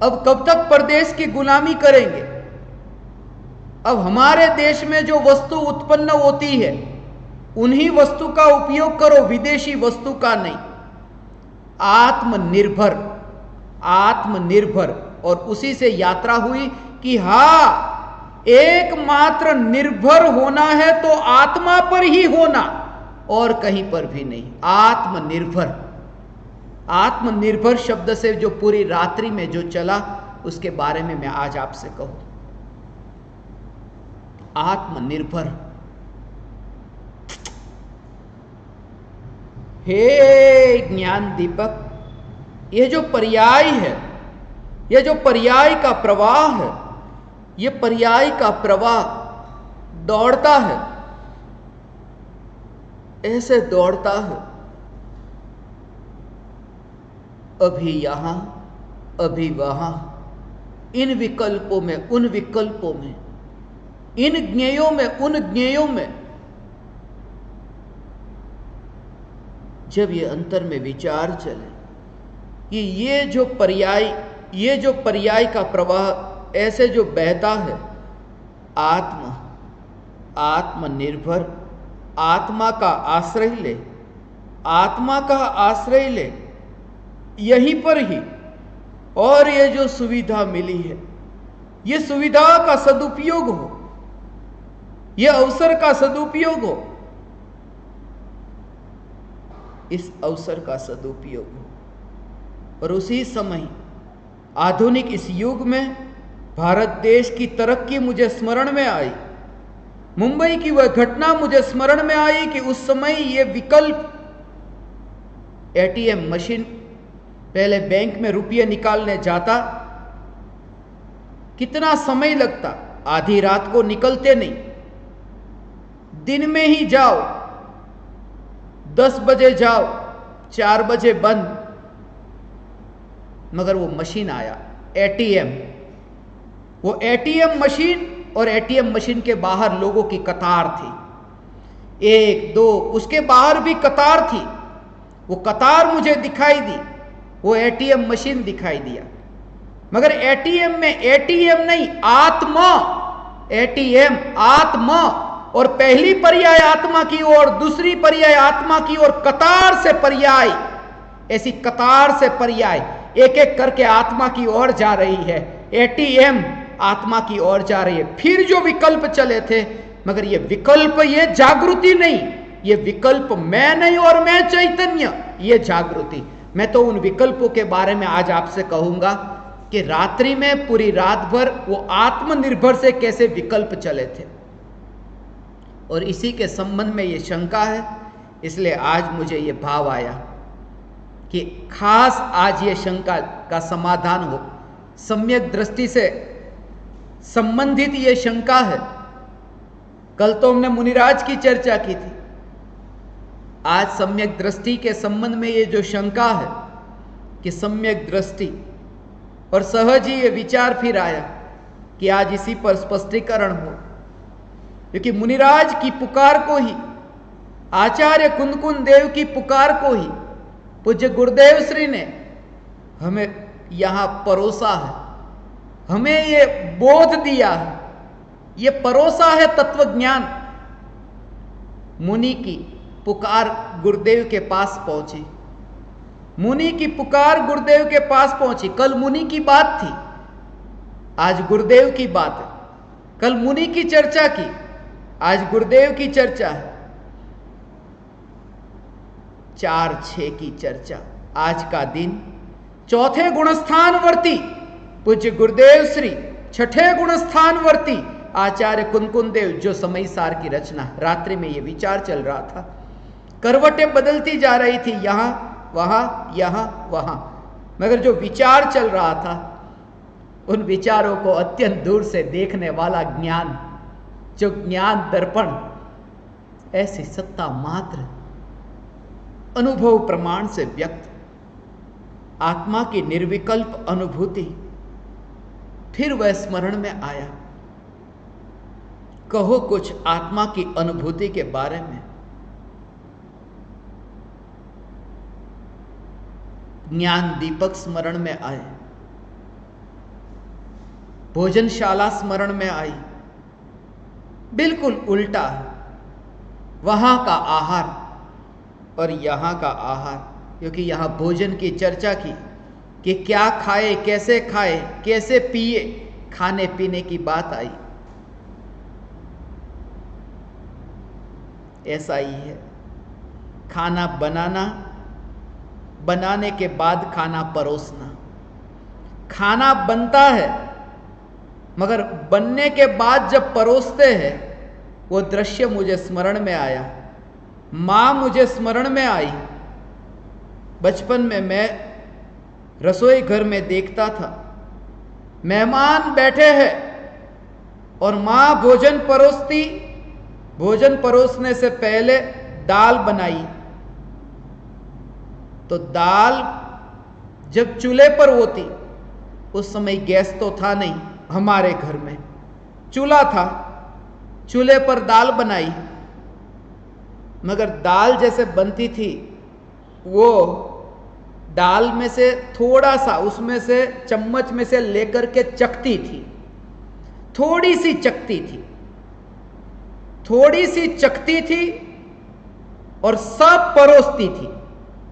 अब कब तक परदेश की गुलामी करेंगे? अब हमारे देश में जो वस्तु उत्पन्न होती है उन्हीं वस्तु का उपयोग करो, विदेशी वस्तु का नहीं। आत्मनिर्भर, आत्मनिर्भर। और उसी से यात्रा हुई कि हां, एकमात्र निर्भर होना है तो आत्मा पर ही होना और कहीं पर भी नहीं। आत्मनिर्भर, आत्मनिर्भर शब्द से जो पूरी रात्रि में जो चला उसके बारे में मैं आज आपसे कहूं। आत्मनिर्भर। हे ज्ञान दीपक, ये जो पर्याय है, ये जो पर्याय का प्रवाह है, ये पर्याय का प्रवाह दौड़ता है, ऐसे दौड़ता है, अभी यहां अभी वहां, इन विकल्पों में उन विकल्पों में, इन ज्ञेयों में उन ज्ञेयों में। जब ये अंतर में विचार चले कि ये जो पर्याय का प्रवाह ऐसे जो बहता है, आत्मनिर्भर, आत्मा का आश्रय ले, आत्मा का आश्रय ले, यहीं पर ही। और ये जो सुविधा मिली है, ये सुविधा का सदुपयोग हो, ये अवसर का सदुपयोग हो, इस अवसर का सदुपयोग हो। और उसी समय आधुनिक इस युग में भारत देश की तरक्की मुझे स्मरण में आई। मुंबई की वह घटना मुझे स्मरण में आई कि उस समय ये विकल्प, एटीएम मशीन, पहले बैंक में रुपये निकालने जाता कितना समय लगता, आधी रात को निकलते नहीं, दिन में ही जाओ, 10 बजे जाओ, 4 बजे बंद। मगर वो मशीन आया, एटीएम, वो एटीएम मशीन, और एटीएम मशीन के बाहर लोगों की कतार थी, 1 2, उसके बाहर भी कतार थी। वो कतार मुझे दिखाई दी, वो एटीएम मशीन दिखाई दिया। मगर एटीएम में एटीएम नहीं, आत्मा, एटीएम आत्मा, और पहली पर्याय आत्मा की ओर, दूसरी पर्याय आत्मा की ओर, कतार से पर्याय, ऐसी कतार से पर्याय एक एक करके आत्मा की ओर जा रही है। एटीएम आत्मा की ओर जा रही है। फिर जो विकल्प चले थे, मगर ये विकल्प, ये जागृति नहीं, ये विकल्प मैं नहीं और मैं चैतन्य, ये जागृति। मैं तो उन विकल्पों के बारे में आज आपसे कहूंगा कि रात्रि में पूरी रात भर वो आत्मनिर्भर से कैसे विकल्प चले थे। और इसी के संबंध में ये शंका है, इसलिए आज मुझे ये भाव आया कि खास आज ये शंका का समाधान हो। सम्यक दृष्टि से संबंधित ये शंका है। कल तो हमने मुनिराज की चर्चा की थी, आज सम्यक दृष्टि के संबंध में ये जो शंका है कि सम्यक दृष्टि, और सहज ही ये विचार फिर आया कि आज इसी पर स्पष्टीकरण हो। क्योंकि मुनिराज की पुकार को ही, आचार्य कुंदकुंद देव की पुकार को ही पूज्य गुरुदेव श्री ने हमें यहां परोसा है, हमें ये बोध दिया है, ये परोसा है तत्व ज्ञान मुनि की पुकार गुरुदेव के पास पहुंची। मुनि की पुकार गुरुदेव के पास पहुंची। कल मुनि की बात थी, आज गुरुदेव की बात है। कल मुनि की चर्चा की, आज गुरुदेव की चर्चा है। 4-6 की चर्चा। आज का दिन चौथे गुणस्थानवर्ती पूज्य गुरुदेव श्री छठे गुणस्थानवर्ती आचार्य कुनकुन देव जो समय सार की रचना। रात्रि में यह विचार चल रहा था, करवटें बदलती जा रही थी, यहां वहां यहां वहां, मगर जो विचार चल रहा था उन विचारों को अत्यंत दूर से देखने वाला ज्ञान, जो ज्ञान दर्पण ऐसी सत्ता मात्र अनुभव प्रमाण से व्यक्त आत्मा की निर्विकल्प अनुभूति, फिर वह स्मरण में आया। कहो कुछ आत्मा की अनुभूति के बारे में। ज्ञान दीपक स्मरण में आए, भोजनशाला स्मरण में आई। बिल्कुल उल्टा है वहां का आहार और यहां का आहार, क्योंकि यहां भोजन की चर्चा की कि क्या खाए, कैसे पिए, खाने पीने की बात आई। ऐसा ही है खाना बनाना, बनाने के बाद खाना परोसना। खाना बनता है मगर बनने के बाद जब परोसते हैं, वो दृश्य मुझे स्मरण में आया। मां मुझे स्मरण में आई। बचपन में मैं रसोई घर में देखता था, मेहमान बैठे हैं और मां भोजन परोसती। भोजन परोसने से पहले दाल बनाई, तो दाल जब चूल्हे पर होती, उस समय गैस तो था नहीं, हमारे घर में चूल्हा था, चूल्हे पर दाल बनाई। मगर दाल जैसे बनती थी, वो दाल में से थोड़ा सा, उसमें से चम्मच में से लेकर के चखती थी, थोड़ी सी चखती थी, थोड़ी सी चखती थी और सब परोसती थी।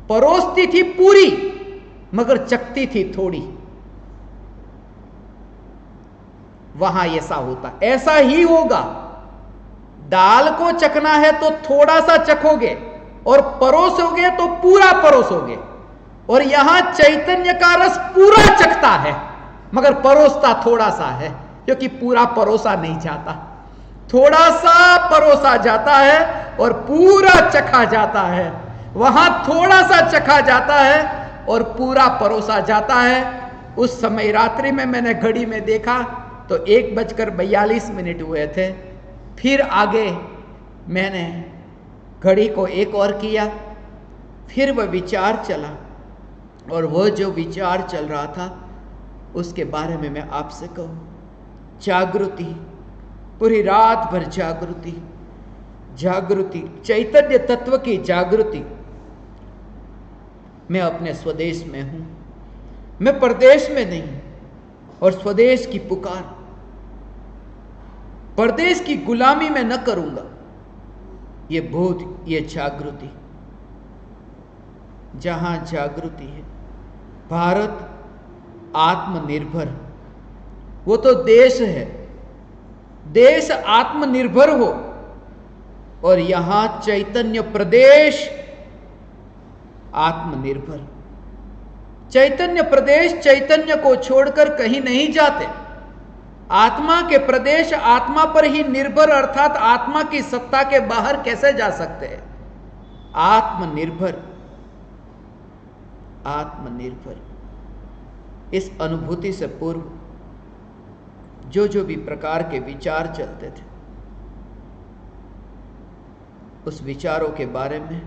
परोसती थी पूरी मगर चखती थी थोड़ी। वहां ऐसा होता, ऐसा ही होगा। दाल को चखना है तो थोड़ा सा चखोगे और परोसोगे तो पूरा परोसोगे। और यहां चैतन्य का रस पूरा चखता है मगर परोसता थोड़ा सा है, क्योंकि पूरा परोसा नहीं जाता। थोड़ा सा परोसा जाता है और पूरा चखा जाता है। वहां थोड़ा सा चखा जाता है और पूरा परोसा जाता है। उस समय रात्रि में मैंने घड़ी में देखा तो 1:42 हुए थे। फिर आगे मैंने घड़ी को 1 और किया, फिर वह विचार चला और वह जो विचार चल रहा था उसके बारे में मैं आपसे कहूं। जागृति, पूरी रात भर जागृति, जागृति, चैतन्य तत्व की जागृति। मैं अपने स्वदेश में हूं, मैं परदेश में नहीं। और स्वदेश की पुकार, परदेश की गुलामी में न करूंगा। ये बोध, ये जागृति, जहां जागृति है। भारत आत्मनिर्भर, वो तो देश है, देश आत्मनिर्भर हो। और यहां चैतन्य प्रदेश आत्मनिर्भर। चैतन्य प्रदेश चैतन्य को छोड़कर कहीं नहीं जाते। आत्मा के प्रदेश आत्मा पर ही निर्भर, अर्थात आत्मा की सत्ता के बाहर कैसे जा सकते हैं। आत्मनिर्भर, आत्मनिर्भर। इस अनुभूति से पूर्व जो भी प्रकार के विचार चलते थे, उस विचारों के बारे में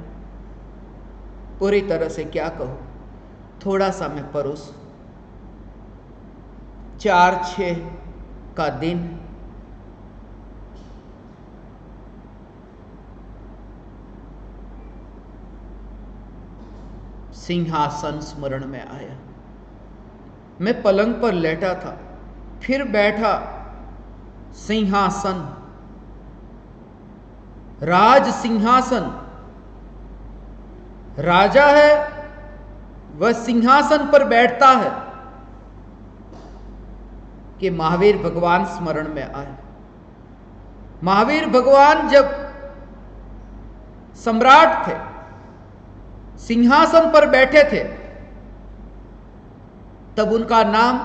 पूरी तरह से क्या कहूं, थोड़ा सा मैं परोस। 4-6 का दिन, सिंहासन स्मरण में आया। मैं पलंग पर लेटा था, फिर बैठा, सिंहासन। राज सिंहासन, राजा है वह सिंहासन पर बैठता है कि महावीर भगवान स्मरण में आए। महावीर भगवान जब सम्राट थे, सिंहासन पर बैठे थे, तब उनका नाम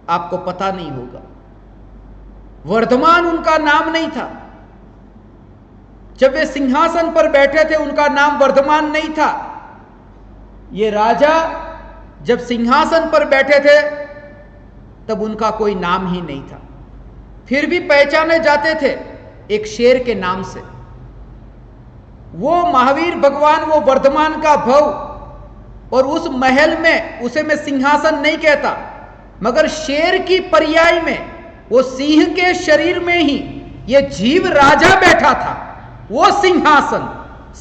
आपको पता नहीं होगा। वर्धमान उनका नाम नहीं था। जब वे सिंहासन पर बैठे थे उनका नाम वर्धमान नहीं था। ये राजा जब सिंहासन पर बैठे थे तब उनका कोई नाम ही नहीं था, फिर भी पहचाने जाते थे एक शेर के नाम से। वो महावीर भगवान, वो वर्धमान का भव, और उस महल में उसे मैं सिंहासन नहीं कहता, मगर शेर की पर्याय में वो सिंह के शरीर में ही ये जीव राजा बैठा था। वो सिंहासन,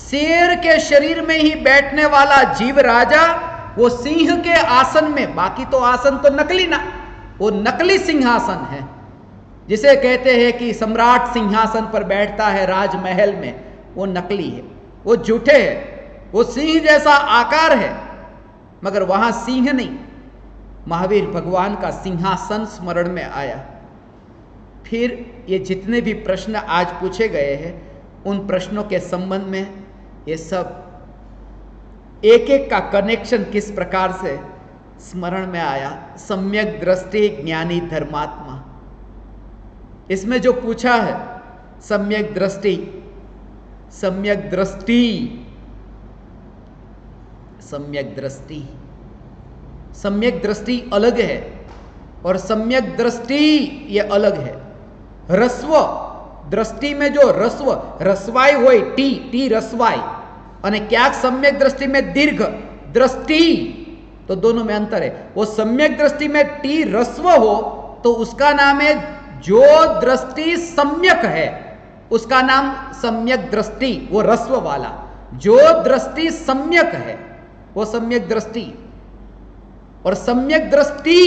शेर के शरीर में ही बैठने वाला जीव राजा, वो सिंह के आसन में, बाकी तो आसन तो नकली ना, वो नकली सिंहासन है। जिसे कहते हैं कि सम्राट सिंहासन पर बैठता है राजमहल में, वो नकली है, वो झूठे है। वो सिंह जैसा आकार है मगर वहां सिंह नहीं। महावीर भगवान का सिंहासन स्मरण में आया। फिर ये जितने भी प्रश्न आज पूछे गए हैं उन प्रश्नों के संबंध में ये सब एक एक का कनेक्शन किस प्रकार से स्मरण में आया। सम्यक दृष्टि ज्ञानी धर्मात्मा, इसमें जो पूछा है सम्यक दृष्टि, सम्यक दृष्टि, सम्यक दृष्टि, सम्यक दृष्टि अलग है और सम्यक दृष्टि ये अलग है। रस्व दृष्टि में जो रस्व, रसवाई होय, टी रसवाई, અને ક્યાંક सम्यक दृष्टि में दीर्घ दृष्टि, तो दोनों में अंतर है। वो सम्यक दृष्टि में टी रस्व हो तो उसका नाम है, जो दृष्टि सम्यक है उसका नाम सम्यक दृष्टि, वो रस्व वाला। जो दृष्टि सम्यक है वो सम्यक दृष्टि। और सम्यक दृष्टि,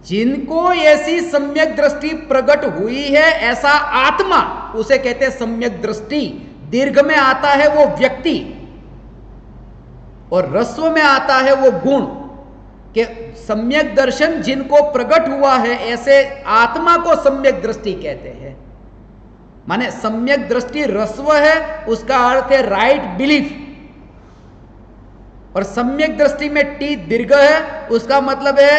जिनको ऐसी सम्यक दृष्टि प्रकट हुई है, ऐसा आत्मा, उसे कहते हैं सम्यक दृष्टि। दीर्घ में आता है वो व्यक्ति और रस्व में आता है वो गुण, कि सम्यक दर्शन जिनको प्रकट हुआ है ऐसे आत्मा को सम्यक दृष्टि कहते हैं। माने सम्यक दृष्टि रस्व है, उसका अर्थ है राइट बिलीफ, और सम्यक दृष्टि में टी दीर्घ है, उसका मतलब है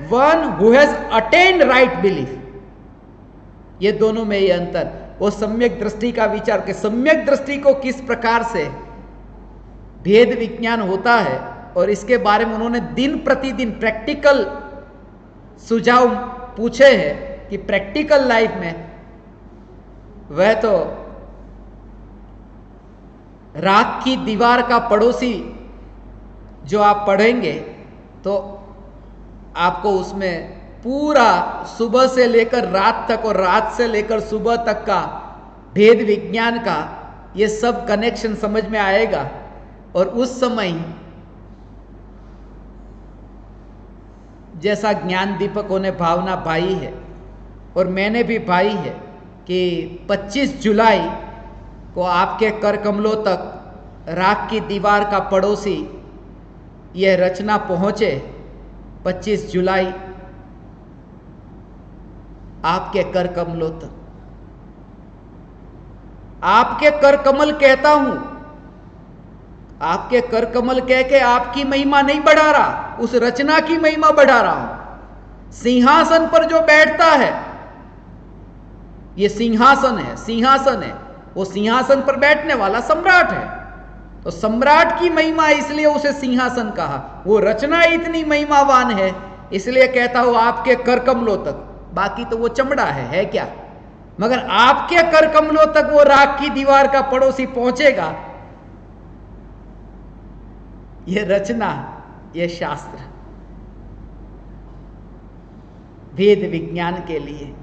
one who has attend right belief. ये दोनों में ये अंतर, वो सम्यक दृष्टि का विचार, कि सम्यक दृष्टि को किस प्रकार से भेद विज्ञान होता है, और इसके बारे में उन्होंने दिन प्रतिदिन प्रैक्टिकल सुझाव पूछे हैं कि प्रैक्टिकल लाइफ में वह तो राख की दीवार का पड़ोसी जो आप पढ़ेंगे तो आपको उसमें पूरा सुबह से लेकर रात तक और रात से लेकर सुबह तक का भेद विज्ञान का ये सब कनेक्शन समझ में आएगा। और उस समय जैसा ज्ञान दीपकों ने भावना भाई है और मैंने भी भाई है कि 25 जुलाई को आपके कर कमलों तक राख की दीवार का पड़ोसी यह रचना पहुंचे। 25 जुलाई आपके कर कमलों तक, आपके कर कमल कहता हूं, आपके कर कमल कह के आपकी महिमा नहीं बढ़ा रहा, उस रचना की महिमा बढ़ा रहा हूं। सिंहासन पर जो बैठता है, ये सिंहासन है, सिंहासन है, वो सिंहासन पर बैठने वाला सम्राट है, तो सम्राट की महिमा इसलिए उसे सिंहासन कहा। वो रचना इतनी महिमावान है इसलिए कहता हूं आपके कर कमलों तक, बाकी तो वो चमड़ा है क्या, मगर आपके कर कमलों तक वो राख की दीवार का पड़ोसी पहुंचेगा। ये रचना, ये शास्त्र वेद विज्ञान के लिए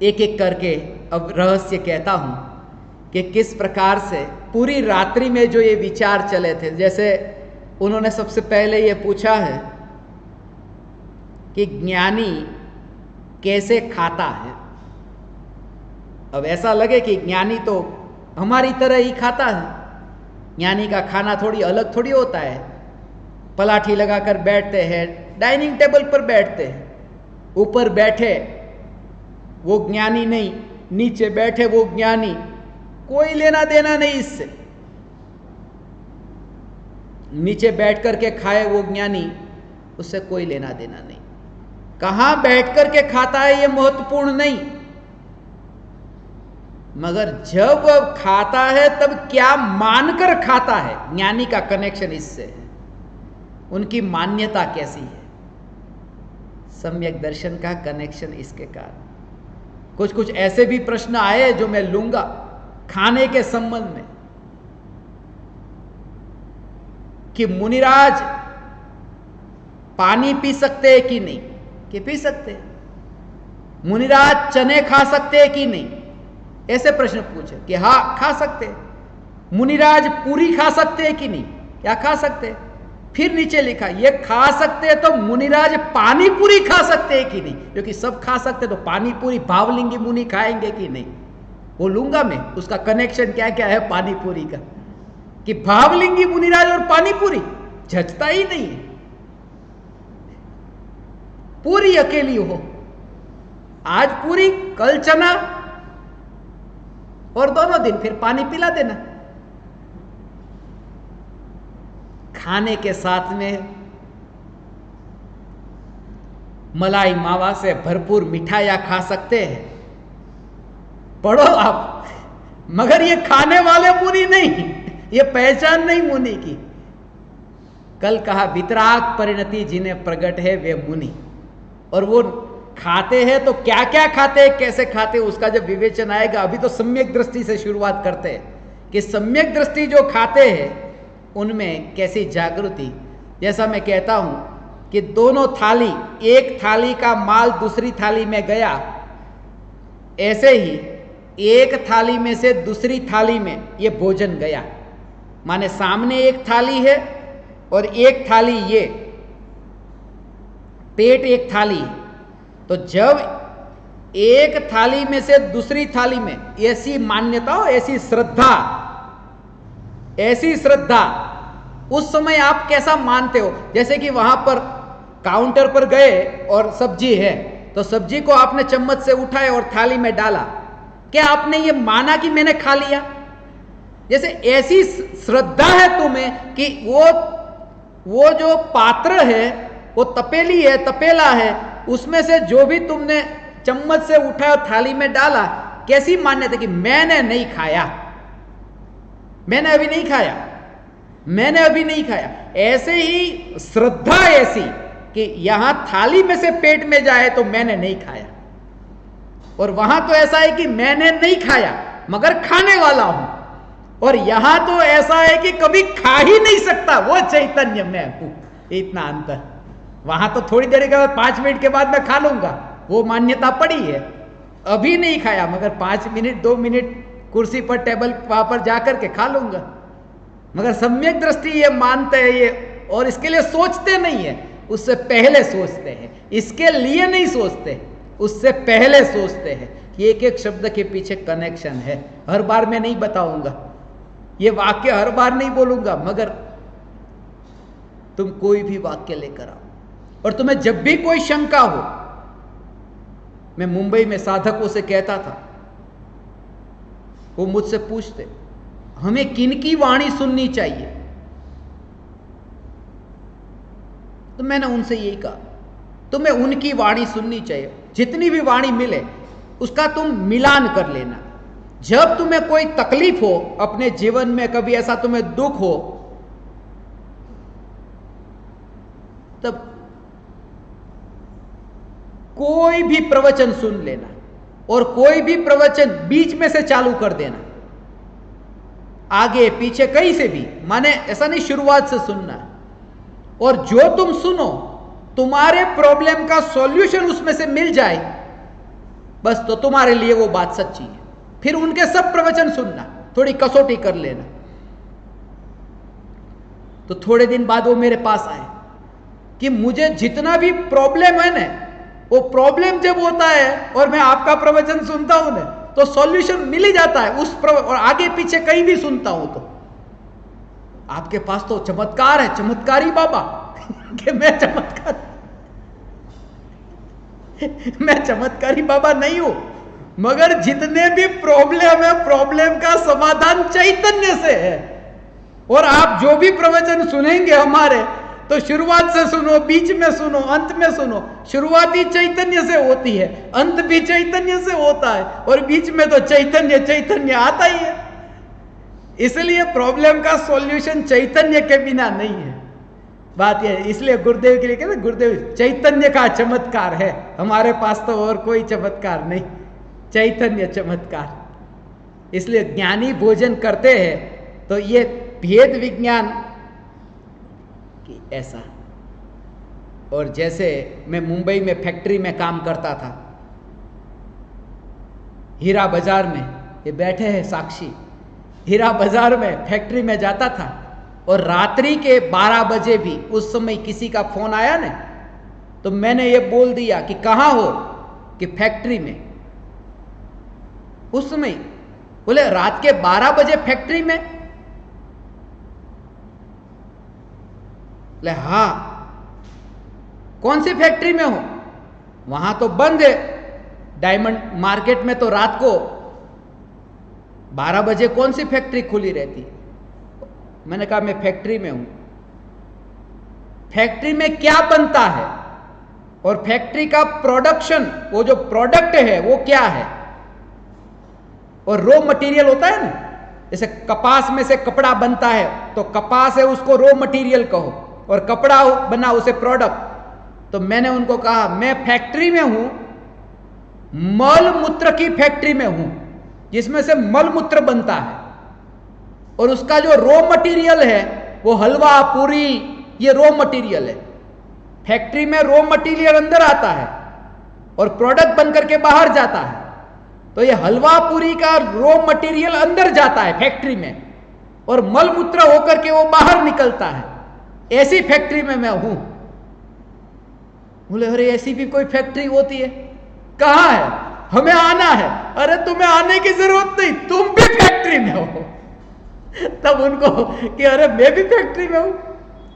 एक एक करके अब रहस्य कहता हूं कि किस प्रकार से पूरी रात्रि में जो ये विचार चले थे। जैसे उन्होंने सबसे पहले ये पूछा है कि ज्ञानी कैसे खाता है। अब ऐसा लगे कि ज्ञानी तो हमारी तरह ही खाता है, ज्ञानी का खाना थोड़ी अलग थोड़ी होता है। पलाठी लगाकर बैठते हैं, डाइनिंग टेबल पर बैठते हैं, ऊपर बैठे वो ज्ञानी नहीं, नीचे बैठे वो ज्ञानी, कोई लेना देना नहीं इससे। नीचे बैठ करके खाए वो ज्ञानी, उससे कोई लेना देना नहीं। कहां बैठ करके खाता है ये महत्वपूर्ण नहीं, मगर जब खाता है तब क्या मानकर खाता है, ज्ञानी का कनेक्शन इससे है। उनकी मान्यता कैसी है, सम्यक दर्शन का कनेक्शन इसके कारण। कुछ कुछ ऐसे भी प्रश्न आए जो मैं लूंगा खाने के संबंध में, कि मुनिराज पानी पी सकते हैं कि नहीं, कि पी सकते हैं। मुनिराज चने खा सकते हैं कि नहीं, ऐसे प्रश्न पूछे कि हाँ खा सकते हैं। मुनिराज पूरी खा सकते हैं कि नहीं, क्या खा सकते हैं। फिर नीचे लिखा ये खा सकते हैं, तो मुनिराज पानी पूरी खा सकते हैं कि नहीं, क्योंकि सब खा सकते तो पानी पूरी भावलिंगी मुनि खाएंगे कि नहीं, वो लूंगा मैं। उसका कनेक्शन क्या क्या है पानी पूरी का, कि भावलिंगी मुनिराज और पानी पूरी झचता ही नहीं है। पूरी अकेली हो, आज पूरी कल चना, और दोनों दिन फिर पानी पिला देना। खाने के साथ में मलाई मावा से भरपूर मिठाइयां खा सकते हैं, पढ़ो आप, मगर ये खाने वाले मुनि नहीं, ये पहचान नहीं मुनि की। कल कहा वितराग परिणति जिन्हें प्रकट है वे मुनि, और वो खाते हैं तो क्या क्या खाते हैं, कैसे खाते हैं, उसका जब विवेचन आएगा। अभी तो सम्यक दृष्टि से शुरुआत करते हैं कि सम्यक दृष्टि जो खाते हैं उनमें कैसी जागृति। जैसा मैं कहता हूं कि दोनों थाली, एक थाली का माल दूसरी थाली में गया, ऐसे ही एक थाली में से दूसरी थाली में ये भोजन गया। माने सामने एक थाली है और एक थाली ये, पेट एक थाली। तो जब एक थाली में से दूसरी थाली में, ऐसी मान्यता हो, ऐसी श्रद्धा, उस समय आप कैसा मानते हो। जैसे कि वहां पर काउंटर पर गए और सब्जी है, तो सब्जी को आपने चम्मच से उठाया और थाली में डाला, क्या आपने ये माना कि मैंने खा लिया। जैसे ऐसी श्रद्धा है तुम्हें कि वो जो पात्र है, वो तपेली है, तपेला है, उसमें से जो भी तुमने चम्मच से उठाया थाली में डाला, कैसी मान्यता कि मैंने नहीं खाया, मैंने अभी नहीं खाया, मैंने अभी नहीं खाया। ऐसे ही श्रद्धा ऐसी कि यहां थाली में से पेट में जाए तो मैंने नहीं खाया, और वहां तो ऐसा है कि मैंने नहीं खाया मगर खाने वाला हूं, और यहां तो ऐसा है कि कभी खा ही नहीं सकता, वो चैतन्य मैं हूं। इतना अंतर। वहां तो थोड़ी देर के बाद 5 मिनट के बाद मैं खा लूंगा, वो मान्यता पड़ी है। अभी नहीं खाया मगर 5 मिनट 2 मिनट कुर्सी पर टेबल वहां पर जाकर के खा लूंगा। मगर सम्यक दृष्टि ये मानते हैं ये, और इसके लिए सोचते नहीं है, उससे पहले सोचते हैं। इसके लिए नहीं सोचते, उससे पहले सोचते हैं कि एक एक शब्द के पीछे कनेक्शन है। हर बार मैं नहीं बताऊंगा, ये वाक्य हर बार नहीं बोलूंगा, मगर तुम कोई भी वाक्य लेकर आओ, और तुम्हें जब भी कोई शंका हो, मैं मुंबई में साधकों से कहता था, वो मुझसे पूछते हमें किनकी वाणी सुननी चाहिए, तो मैंने उनसे यही कहा तुम्हें उनकी वाणी सुननी चाहिए। जितनी भी वाणी मिले उसका तुम मिलान कर लेना। जब तुम्हें कोई तकलीफ हो अपने जीवन में, कभी ऐसा तुम्हें दुख हो, तब कोई भी प्रवचन सुन लेना, और कोई भी प्रवचन बीच में से चालू कर देना, आगे पीछे कहीं से भी, माने ऐसा नहीं शुरुआत से सुनना। और जो तुम सुनो तुम्हारे प्रॉब्लम का सॉल्यूशन उसमें से मिल जाए, बस तो तुम्हारे लिए वो बात सच्ची है। फिर उनके सब प्रवचन सुनना, थोड़ी कसौटी कर लेना। तो थोड़े दिन बाद वो मेरे पास आए कि मुझे जितना भी प्रॉब्लम है ना, वो प्रॉब्लम जब होता है और मैं आपका प्रवचन सुनता हूं ना, तो सॉल्यूशन मिल ही जाता है और आगे पीछे कहीं भी सुनता हूं तो आपके पास तो चमत्कार है, चमत्कारी बाबा कि मैं चमत्कारी बाबा नहीं हूं, मगर जितने भी प्रॉब्लम है, प्रॉब्लम का समाधान चैतन्य से है। और आप जो भी प्रवचन सुनेंगे हमारे, तो शुरुआत से सुनो, बीच में सुनो, अंत में सुनो। शुरुआत ही चैतन्य से होती है, अंत भी चैतन्य से होता है, और बीच में तो चैतन्य चैतन्य आता ही है। इसलिए प्रॉब्लम का सॉल्यूशन चैतन्य के बिना नहीं है। बात यह है, इसलिए गुरुदेव के लिए कहते हैं, गुरुदेव चैतन्य का चमत्कार है, हमारे पास तो और कोई चमत्कार नहीं, चैतन्य चमत्कार। इसलिए ज्ञानी भोजन करते हैं तो ये भेद विज्ञान की ऐसा। और जैसे मैं मुंबई में फैक्ट्री में काम करता था, हीरा बाजार में, ये बैठे हैं साक्षी, हीरा बाजार में फैक्ट्री में जाता था, और रात्रि के 12 बजे भी उस समय किसी का फोन आया ना, तो मैंने ये बोल दिया कि कहाँ हो, कि फैक्ट्री में। उस समय बोले रात के 12 बजे फैक्ट्री में? बोले हाँ। कौन सी फैक्ट्री में हो? वहां तो बंद है, डायमंड मार्केट में तो रात को 12 बजे कौन सी फैक्ट्री खुली रहती? मैंने कहा मैं फैक्ट्री में हूं। फैक्ट्री में क्या बनता है और फैक्ट्री का प्रोडक्शन, वो जो प्रोडक्ट है वो क्या है, और रॉ मटेरियल होता है ना, जैसे कपास में से कपड़ा बनता है तो कपास है, उसको रॉ मटेरियल कहो, और कपड़ा बना उसे प्रोडक्ट। तो मैंने उनको कहा मैं फैक्ट्री में हूं, मल मूत्र की फैक्ट्री में हूं, जिसमें से मल मूत्र बनता है, और उसका जो रॉ मटेरियल है वो हलवा पूरी, ये रॉ मटेरियल है। फैक्ट्री में रॉ मटेरियल अंदर आता है और प्रोडक्ट बनकर के बाहर जाता है। तो ये हलवा पूरी का रॉ मटेरियल अंदर जाता है फैक्ट्री में, और मल मूत्र होकर के वो बाहर निकलता है। ऐसी फैक्ट्री में मैं हूं। बोले अरे ऐसी भी कोई फैक्ट्री होती है? कहां है? हमें आना है। अरे तुम्हें आने की जरूरत नहीं, तुम भी फैक्ट्री में हो। तब उनको कि अरे मैं भी फैक्ट्री में हूं।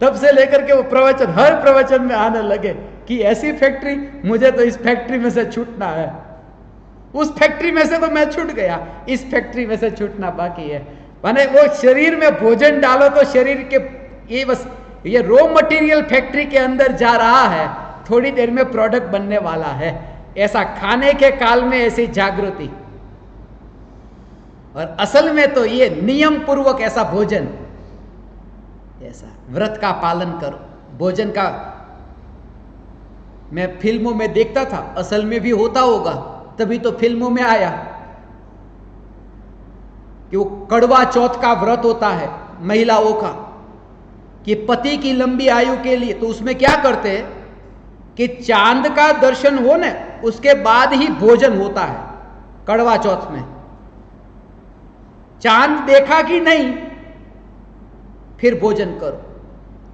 तब से लेकर के वो प्रवचन, हर प्रवचन में आने लगे कि ऐसी फैक्ट्री, मुझे तो इस फैक्ट्री में से छूटना है। उस फैक्ट्री में से तो मैं छूट गया, इस फैक्ट्री में से छूटना बाकी है। माने वो शरीर में भोजन डालो तो शरीर के ये बस ये रॉ मटेरियल फैक्ट्री के अंदर जा रहा है, थोड़ी देर में प्रोडक्ट बनने वाला है। ऐसा खाने के काल में ऐसी जागृति, और असल में तो ये नियम पूर्वक ऐसा भोजन, ऐसा व्रत का पालन करो, भोजन का। मैं फिल्मों में देखता था, असल में भी होता होगा, तभी तो फिल्मों में आया कि वो कड़वा चौथ का व्रत होता है महिलाओं का, कि पति की लंबी आयु के लिए। तो उसमें क्या करते हैं कि चांद का दर्शन हो न, उसके बाद ही भोजन होता है कड़वा चौथ में। चांद देखा कि नहीं, फिर भोजन करो।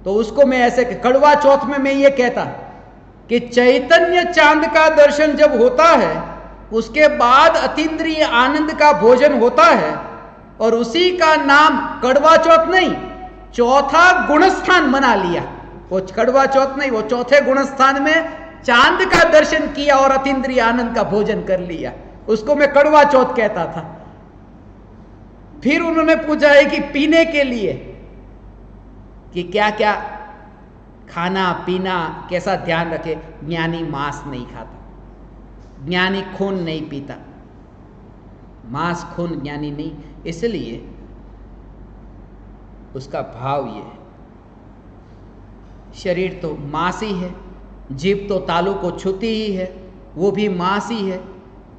तो उसको मैं ऐसे, कड़वा चौथ में मैं ये कहता कि चैतन्य चांद का दर्शन जब होता है, उसके बाद अतीन्द्रिय आनंद का भोजन होता है, और उसी का नाम कड़वा चौथ नहीं, चौथा गुणस्थान बना लिया। वो कड़वा चौथ नहीं, वो चौथे गुणस्थान में चांद का दर्शन किया और अतीन्द्रिय आनंद का भोजन कर लिया, उसको मैं कड़वा चौथ कहता था। फिर उन्होंने पूछा है कि पीने के लिए कि क्या क्या खाना पीना कैसा ध्यान रखे। ज्ञानी मांस नहीं खाता, ज्ञानी खून नहीं पीता, मांस खून ज्ञानी नहीं। इसलिए उसका भाव ये है, शरीर तो मांस ही है, जीभ तो तालू को छूती ही है, वो भी मांस ही है,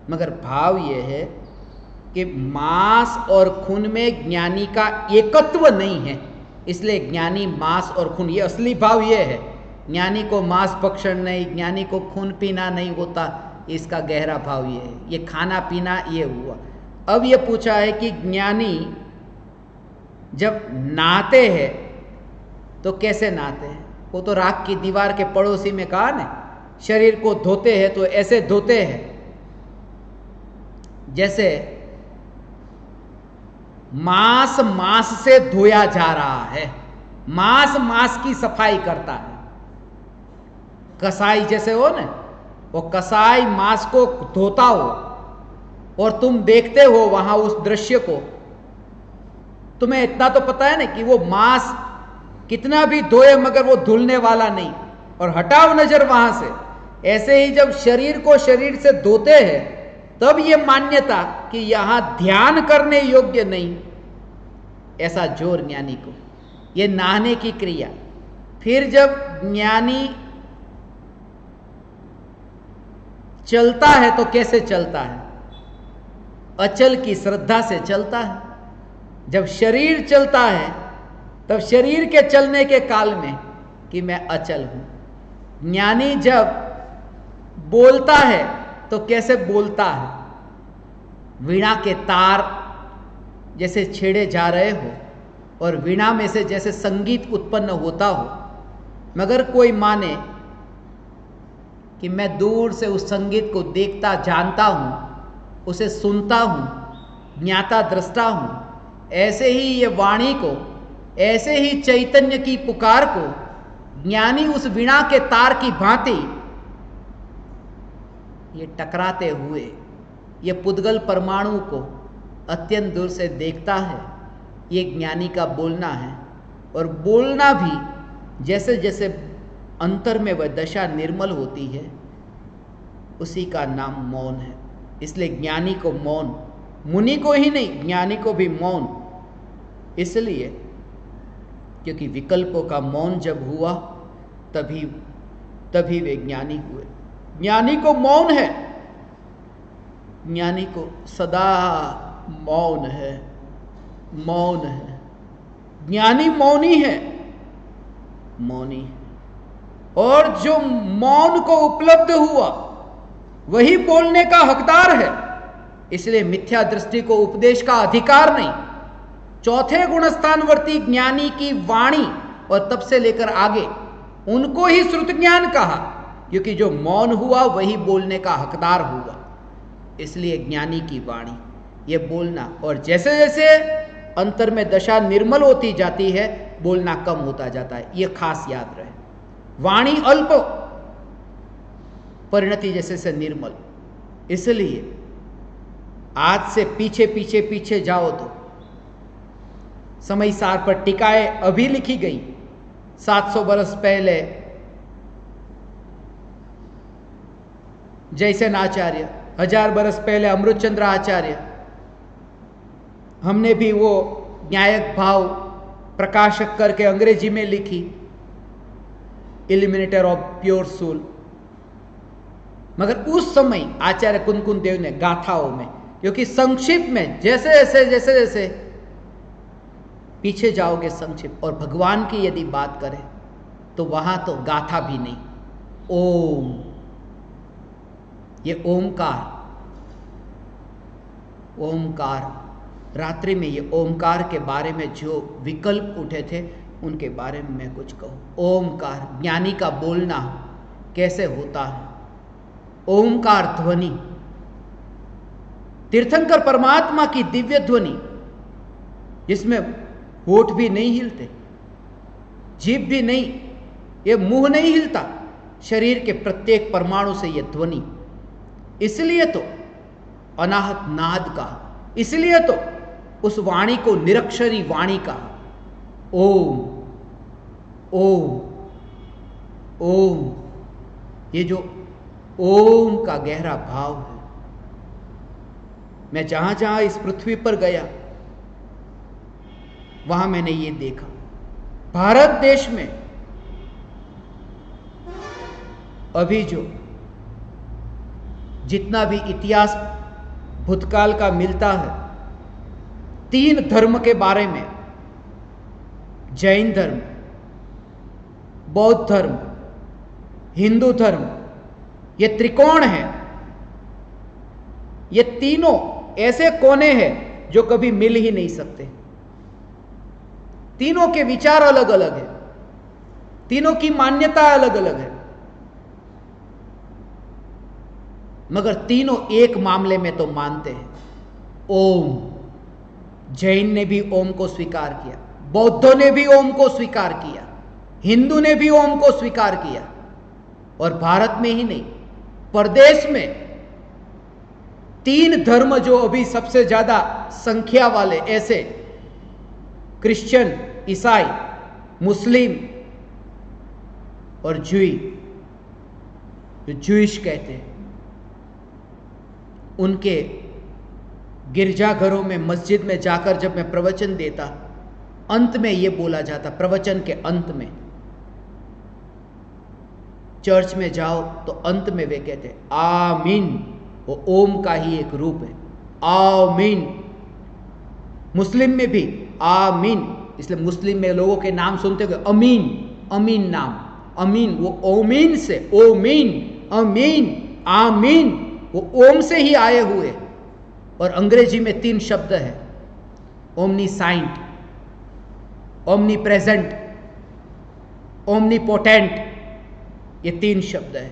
मगर भाव ये है कि मांस और खून में ज्ञानी का एकत्व नहीं है। इसलिए ज्ञानी मांस और खून, ये असली भाव ये है। ज्ञानी को मांस भक्षण नहीं, ज्ञानी को खून पीना नहीं होता, इसका गहरा भाव ये है। ये खाना पीना ये हुआ। अब ये पूछा है कि ज्ञानी जब नहाते हैं तो कैसे नहाते हैं? वो तो राख की दीवार के पड़ोसी में कहा ना, शरीर को धोते हैं तो ऐसे धोते हैं जैसे मांस मांस से धोया जा रहा है, मांस मांस की सफाई करता है। कसाई जैसे हो ना, वो कसाई मांस को धोता हो और तुम देखते हो वहां उस दृश्य को, तुम्हें इतना तो पता है ना कि वो मांस कितना भी धोए मगर वो धुलने वाला नहीं, और हटाओ नजर वहां से। ऐसे ही जब शरीर को शरीर से धोते हैं तब ये मान्यता कि यहां ध्यान करने योग्य नहीं, ऐसा जोर ज्ञानी को, ये नहाने की क्रिया। फिर जब ज्ञानी चलता है तो कैसे चलता है? अचल की श्रद्धा से चलता है। जब शरीर चलता है तब शरीर के चलने के काल में कि मैं अचल हूं। ज्ञानी जब बोलता है तो कैसे बोलता है? वीणा के तार जैसे छेड़े जा रहे हो और वीणा में से जैसे संगीत उत्पन्न होता हो, मगर कोई माने कि मैं दूर से उस संगीत को देखता जानता हूं, उसे सुनता हूं, ज्ञाता दृष्टा हूं, ऐसे ही ये वाणी को, ऐसे ही चैतन्य की पुकार को ज्ञानी उस वीणा के तार की भांति ये टकराते हुए ये पुद्गल परमाणु को अत्यंत दूर से देखता है। ये ज्ञानी का बोलना है, और बोलना भी जैसे जैसे अंतर में वह दशा निर्मल होती है, उसी का नाम मौन है। इसलिए ज्ञानी को मौन, मुनि को ही नहीं ज्ञानी को भी मौन, इसलिए क्योंकि विकल्पों का मौन जब हुआ तभी वे ज्ञानी हुए। ज्ञानी को मौन है, ज्ञानी को सदा मौन है, मौन है। ज्ञानी मौनी है, मौनी है। और जो मौन को उपलब्ध हुआ वही बोलने का हकदार है। इसलिए मिथ्या दृष्टि को उपदेश का अधिकार नहीं। चौथे गुणस्थानवर्ती ज्ञानी की वाणी और तब से लेकर आगे उनको ही श्रुत ज्ञान कहा, क्योंकि जो मौन हुआ वही बोलने का हकदार हुआ। इसलिए ज्ञानी की वाणी, ये बोलना, और जैसे जैसे अंतर में दशा निर्मल होती जाती है बोलना कम होता जाता है। ये खास याद रहे। वाणी अल्प, परिणति जैसे से निर्मल। इसलिए आज से पीछे पीछे पीछे जाओ तो समय सार पर टीकाएं अभी लिखी गई 700 वर्ष पहले जयसेन आचार्य, 1000 वर्ष पहले अमृतचंद्र आचार्य। हमने भी वो न्यायक भाव प्रकाशक करके अंग्रेजी में लिखी, इल्यूमिनेटर ऑफ प्योर सोल। मगर उस समय आचार्य कुनकुन देव ने गाथाओं में, क्योंकि संक्षिप्त में जैसे जैसे पीछे जाओगे संक्षिप्त, और भगवान की यदि बात करें तो वहां तो गाथा भी नहीं। ओम, ये ओमकार, ओमकार। रात्रि में ये ओमकार के बारे में जो विकल्प उठे थे उनके बारे में मैं कुछ कहूं। ओमकार, ज्ञानी का बोलना कैसे होता है। ओमकार ध्वनि, तीर्थंकर परमात्मा की दिव्य ध्वनि, जिसमें होठ भी नहीं हिलते, जीभ भी नहीं, ये मुंह नहीं हिलता, शरीर के प्रत्येक परमाणु से यह ध्वनि। इसलिए तो अनाहत नाद का, इसलिए तो उस वाणी को निरक्षरी वाणी का। ओम ओम ओम, ये जो ओम का गहरा भाव है, मैं जहां जहां इस पृथ्वी पर गया वहां मैंने ये देखा। भारत देश में अभी जो जितना भी इतिहास भूतकाल का मिलता है, 3 धर्म के बारे में, जैन धर्म, बौद्ध धर्म, हिंदू धर्म, ये त्रिकोण है। ये तीनों ऐसे कोने हैं जो कभी मिल ही नहीं सकते। तीनों के विचार अलग अलग है, तीनों की मान्यता अलग अलग है। मगर तीनों एक मामले में तो मानते हैं, ओम। जैन ने भी ओम को स्वीकार किया, बौद्धों ने भी ओम को स्वीकार किया, हिंदू ने भी ओम को स्वीकार किया। और भारत में ही नहीं, परदेश में 3 धर्म जो अभी सबसे ज्यादा संख्या वाले, ऐसे क्रिश्चियन, ईसाई, मुस्लिम और ज्यूई, जो ज्यूइश कहते हैं, उनके गिरजाघरों में, मस्जिद में जाकर जब मैं प्रवचन देता, अंत में यह बोला जाता, प्रवचन के अंत में, चर्च में जाओ तो अंत में वे कहते आमीन। वो ओम का ही एक रूप है, आमीन। मुस्लिम में भी आमीन, इसलिए मुस्लिम में लोगों के नाम सुनते हो अमीन, अमीन नाम, अमीन, वो ओमीन से, ओमीन, अमीन, आमीन, वो ओम से ही आए हुए। और अंग्रेजी में 3 शब्द है, ओमनीसाइंट, ओमनी प्रेजेंट, ओमनीपोटेंट, ये 3 शब्द है।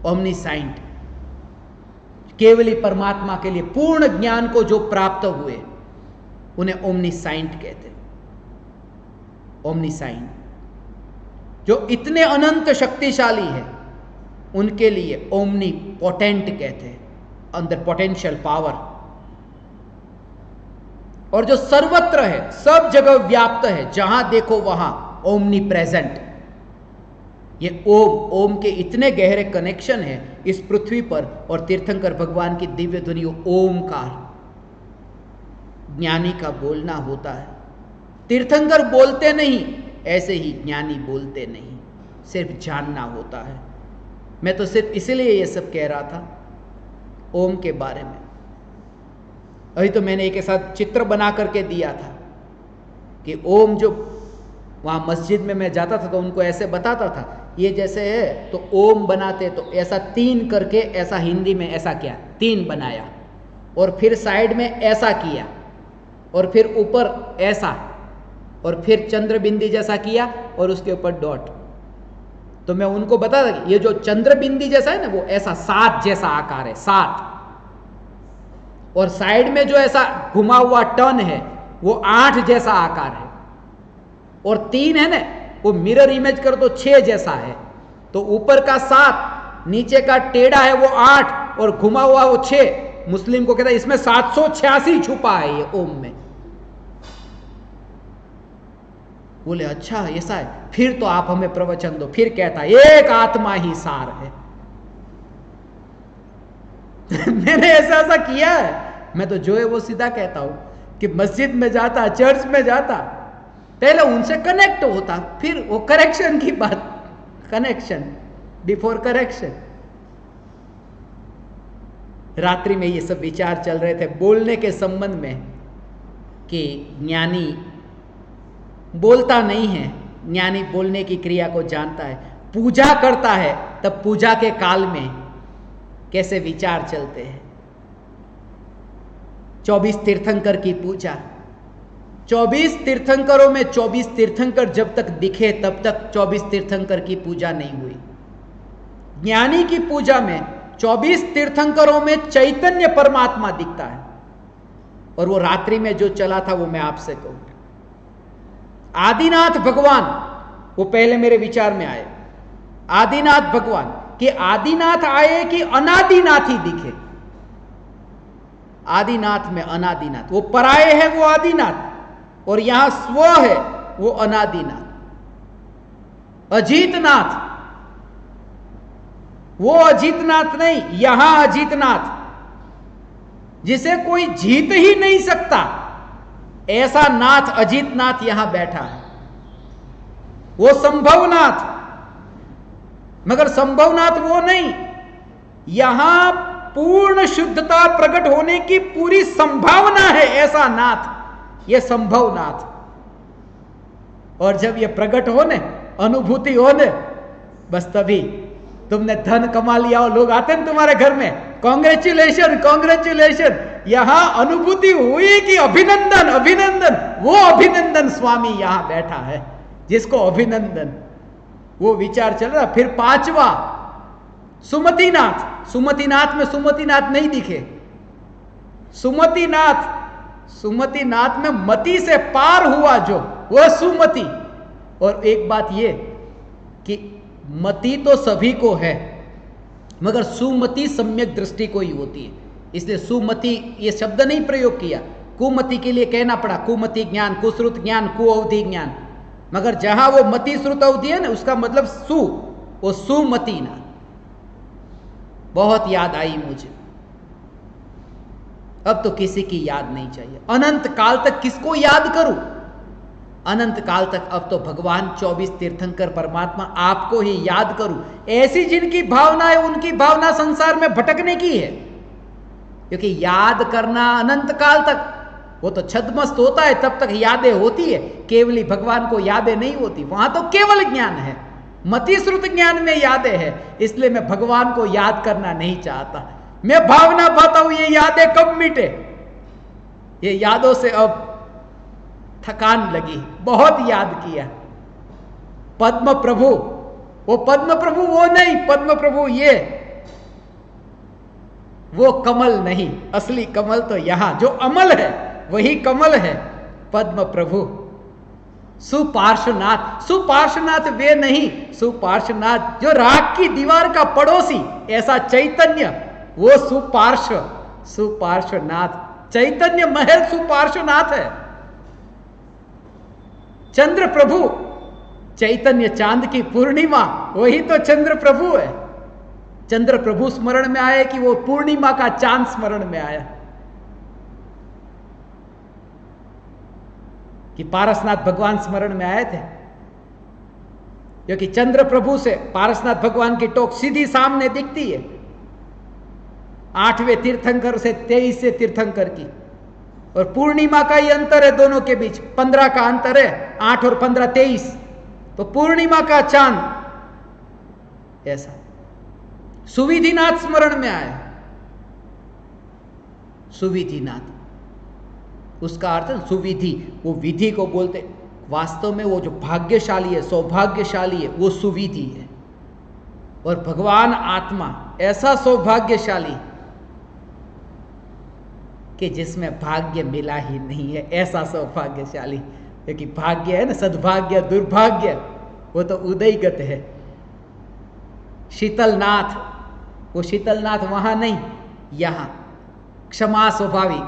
ओमनीसाइंट, केवल ही परमात्मा के लिए पूर्ण ज्ञान को जो प्राप्त हुए उन्हें ओमनीसाइंट कहते हैं। ओमनीसाइंट, जो इतने अनंत शक्तिशाली है उनके लिए ओमनी पोटेंट कहते हैं, अंदर पोटेंशियल पावर। और जो सर्वत्र है, सब जगह व्याप्त है, जहां देखो वहां ओमनी प्रेजेंट। ये ओम के इतने गहरे कनेक्शन है इस पृथ्वी पर, और तीर्थंकर भगवान की दिव्य ध्वनि ओमकार, ज्ञानी का बोलना होता है। तीर्थंकर बोलते नहीं, ऐसे ही ज्ञानी बोलते नहीं, सिर्फ जानना होता है। मैं तो सिर्फ इसलिए ये सब कह रहा था ओम के बारे में। अभी तो मैंने एक ऐसा चित्र बना करके दिया था कि ओम, जो वहां मस्जिद में मैं जाता था तो उनको ऐसे बताता था, ये जैसे है तो ओम बनाते तो ऐसा 3 करके, ऐसा हिंदी में ऐसा किया, 3 बनाया, और फिर साइड में ऐसा किया, और फिर ऊपर ऐसा, और फिर चंद्र बिंदी जैसा किया, और उसके ऊपर डॉट। तो मैं उनको बताता कि ये जो चंद्र बिंदी जैसा है ना, वो ऐसा 7 जैसा आकार है, 7, और साइड में जो ऐसा घुमा हुआ टर्न है वो 8 जैसा आकार है, और 3 है ना, वो मिरर इमेज करो तो 6 जैसा है। तो ऊपर का 7, नीचे का टेढ़ा है वो 8, और घुमा हुआ वो 6। मुस्लिम को कहता है इसमें 786 छुपा है ये ओम में। बोले अच्छा ऐसा है, फिर तो आप हमें प्रवचन दो। फिर कहता एक आत्मा ही सार है। मैंने ऐसा किया है, मैं तो जो है वो सीधा कहता हूं कि मस्जिद में जाता, चर्च में जाता, पहले उनसे कनेक्ट होता, फिर वो करेक्शन की बात, कनेक्शन बिफोर करेक्शन। रात्रि में ये सब विचार चल रहे थे बोलने के संबंध में कि ज्ञानी बोलता नहीं है, ज्ञानी बोलने की क्रिया को जानता है। पूजा करता है तब पूजा के काल में कैसे विचार चलते हैं। 24 तीर्थंकर की पूजा, 24 तीर्थंकरों में 24 तीर्थंकर जब तक दिखे तब तक 24 तीर्थंकर की पूजा नहीं हुई। ज्ञानी की पूजा में 24 तीर्थंकरों में चैतन्य परमात्मा दिखता है। और वो रात्रि में जो चला था वो मैं आपसे कहूं, आदिनाथ भगवान, वो पहले मेरे विचार में आए। आदिनाथ भगवान कि आदिनाथ आए कि अनादिनाथ ही दिखे। आदिनाथ में अनादिनाथ, वो पराये है वो आदिनाथ, और यहां स्व है वो अनादिनाथ। अजीतनाथ, वो अजीतनाथ नहीं, यहां अजीतनाथ, जिसे कोई जीत ही नहीं सकता, ऐसा नाथ अजीतनाथ यहां बैठा है। वो संभवनाथ, मगर संभवनाथ वो नहीं, यहां पूर्ण शुद्धता प्रकट होने की पूरी संभावना है, ऐसा नाथ, ये संभवनाथ। और जब ये प्रकट होने, अनुभूति होने, बस तभी तुमने धन कमा लिया और लोग आते हैं तुम्हारे घर में, कॉन्ग्रेचुलेशन कॉन्ग्रेचुलेशन। यहां अनुभूति हुई कि अभिनंदन अभिनंदन, वो अभिनंदन स्वामी यहां बैठा है जिसको अभिनंदन, वो विचार चल रहा। फिर 5वां सुमतिनाथ, सुमतिनाथ में सुमतिनाथ नहीं दिखे। सुमतिनाथ, सुमतिनाथ में मति से पार हुआ जो, वह सुमति। और एक बात ये कि मति तो सभी को है, मगर सुमति सम्यक दृष्टि को ही होती है, इसलिए सुमति ये शब्द नहीं प्रयोग किया। कुमति के लिए कहना पड़ा कुमति ज्ञान, कुश्रुत ज्ञान, कुअवधि ज्ञान, मगर जहां वो मति श्रुत अवधि है ना, उसका मतलब सु, वो सुमति ना। बहुत याद आई मुझे, अब तो किसी की याद नहीं चाहिए। अनंत काल तक किसको याद करूं? अनंत काल तक अब तो भगवान 24 तीर्थंकर परमात्मा आपको ही याद करूं। ऐसी जिनकी भावना है, उनकी भावना संसार में भटकने की है, क्योंकि याद करना अनंत काल तक, वो तो छद्मस्त होता है तब तक यादें होती है, केवली भगवान को यादें नहीं होती। वहां तो केवल ज्ञान है, मति श्रुत ज्ञान में यादें है। इसलिए मैं भगवान को याद करना नहीं चाहता। मैं भावना पाता हूं ये यादें कब मिटे। ये यादों से अब थकान लगी, बहुत याद किया। पद्म प्रभु, वो पद्म प्रभु वो नहीं, पद्म प्रभु ये, वो कमल नहीं। असली कमल तो यहां जो अमल है वही कमल है, पद्म प्रभु। सुपार्श्वनाथ, सुपार्श्वनाथ वे नहीं, सुपार्श्वनाथ जो राख की दीवार का पड़ोसी, ऐसा चैतन्य, वो सुपार्श्व, सुपार्श्वनाथ। चैतन्य महल सुपार्श्वनाथ है। चंद्र प्रभु, चैतन्य चांद की पूर्णिमा, वही तो चंद्र प्रभु है। चंद्र प्रभु स्मरण में आया कि वो पूर्णिमा का चांद स्मरण में आया, कि पारसनाथ भगवान स्मरण में आए थे, क्योंकि चंद्र प्रभु से पारसनाथ भगवान की टोक सीधी सामने दिखती है। 8वें तीर्थंकर से 23 तीर्थंकर की, और पूर्णिमा का ही अंतर है दोनों के बीच, 15 का अंतर है, 8 और 15 23, तो पूर्णिमा का चांद ऐसा। सुविधिनाथ स्मरण में आया, सुविधिनाथ, उसका अर्थ है सुविधि, वो विधि को बोलते। वास्तव में वो जो भाग्यशाली है, सौभाग्यशाली है, वो सुविधि है। और भगवान आत्मा ऐसा सौभाग्यशाली कि जिसमें भाग्य मिला ही नहीं है, ऐसा सौभाग्यशाली। क्योंकि भाग्य है ना, सद्भाग्य दुर्भाग्य, वो तो उदयगत है। शीतलनाथ, वो शीतलनाथ वहां नहीं, यहां। क्षमा स्वभावी,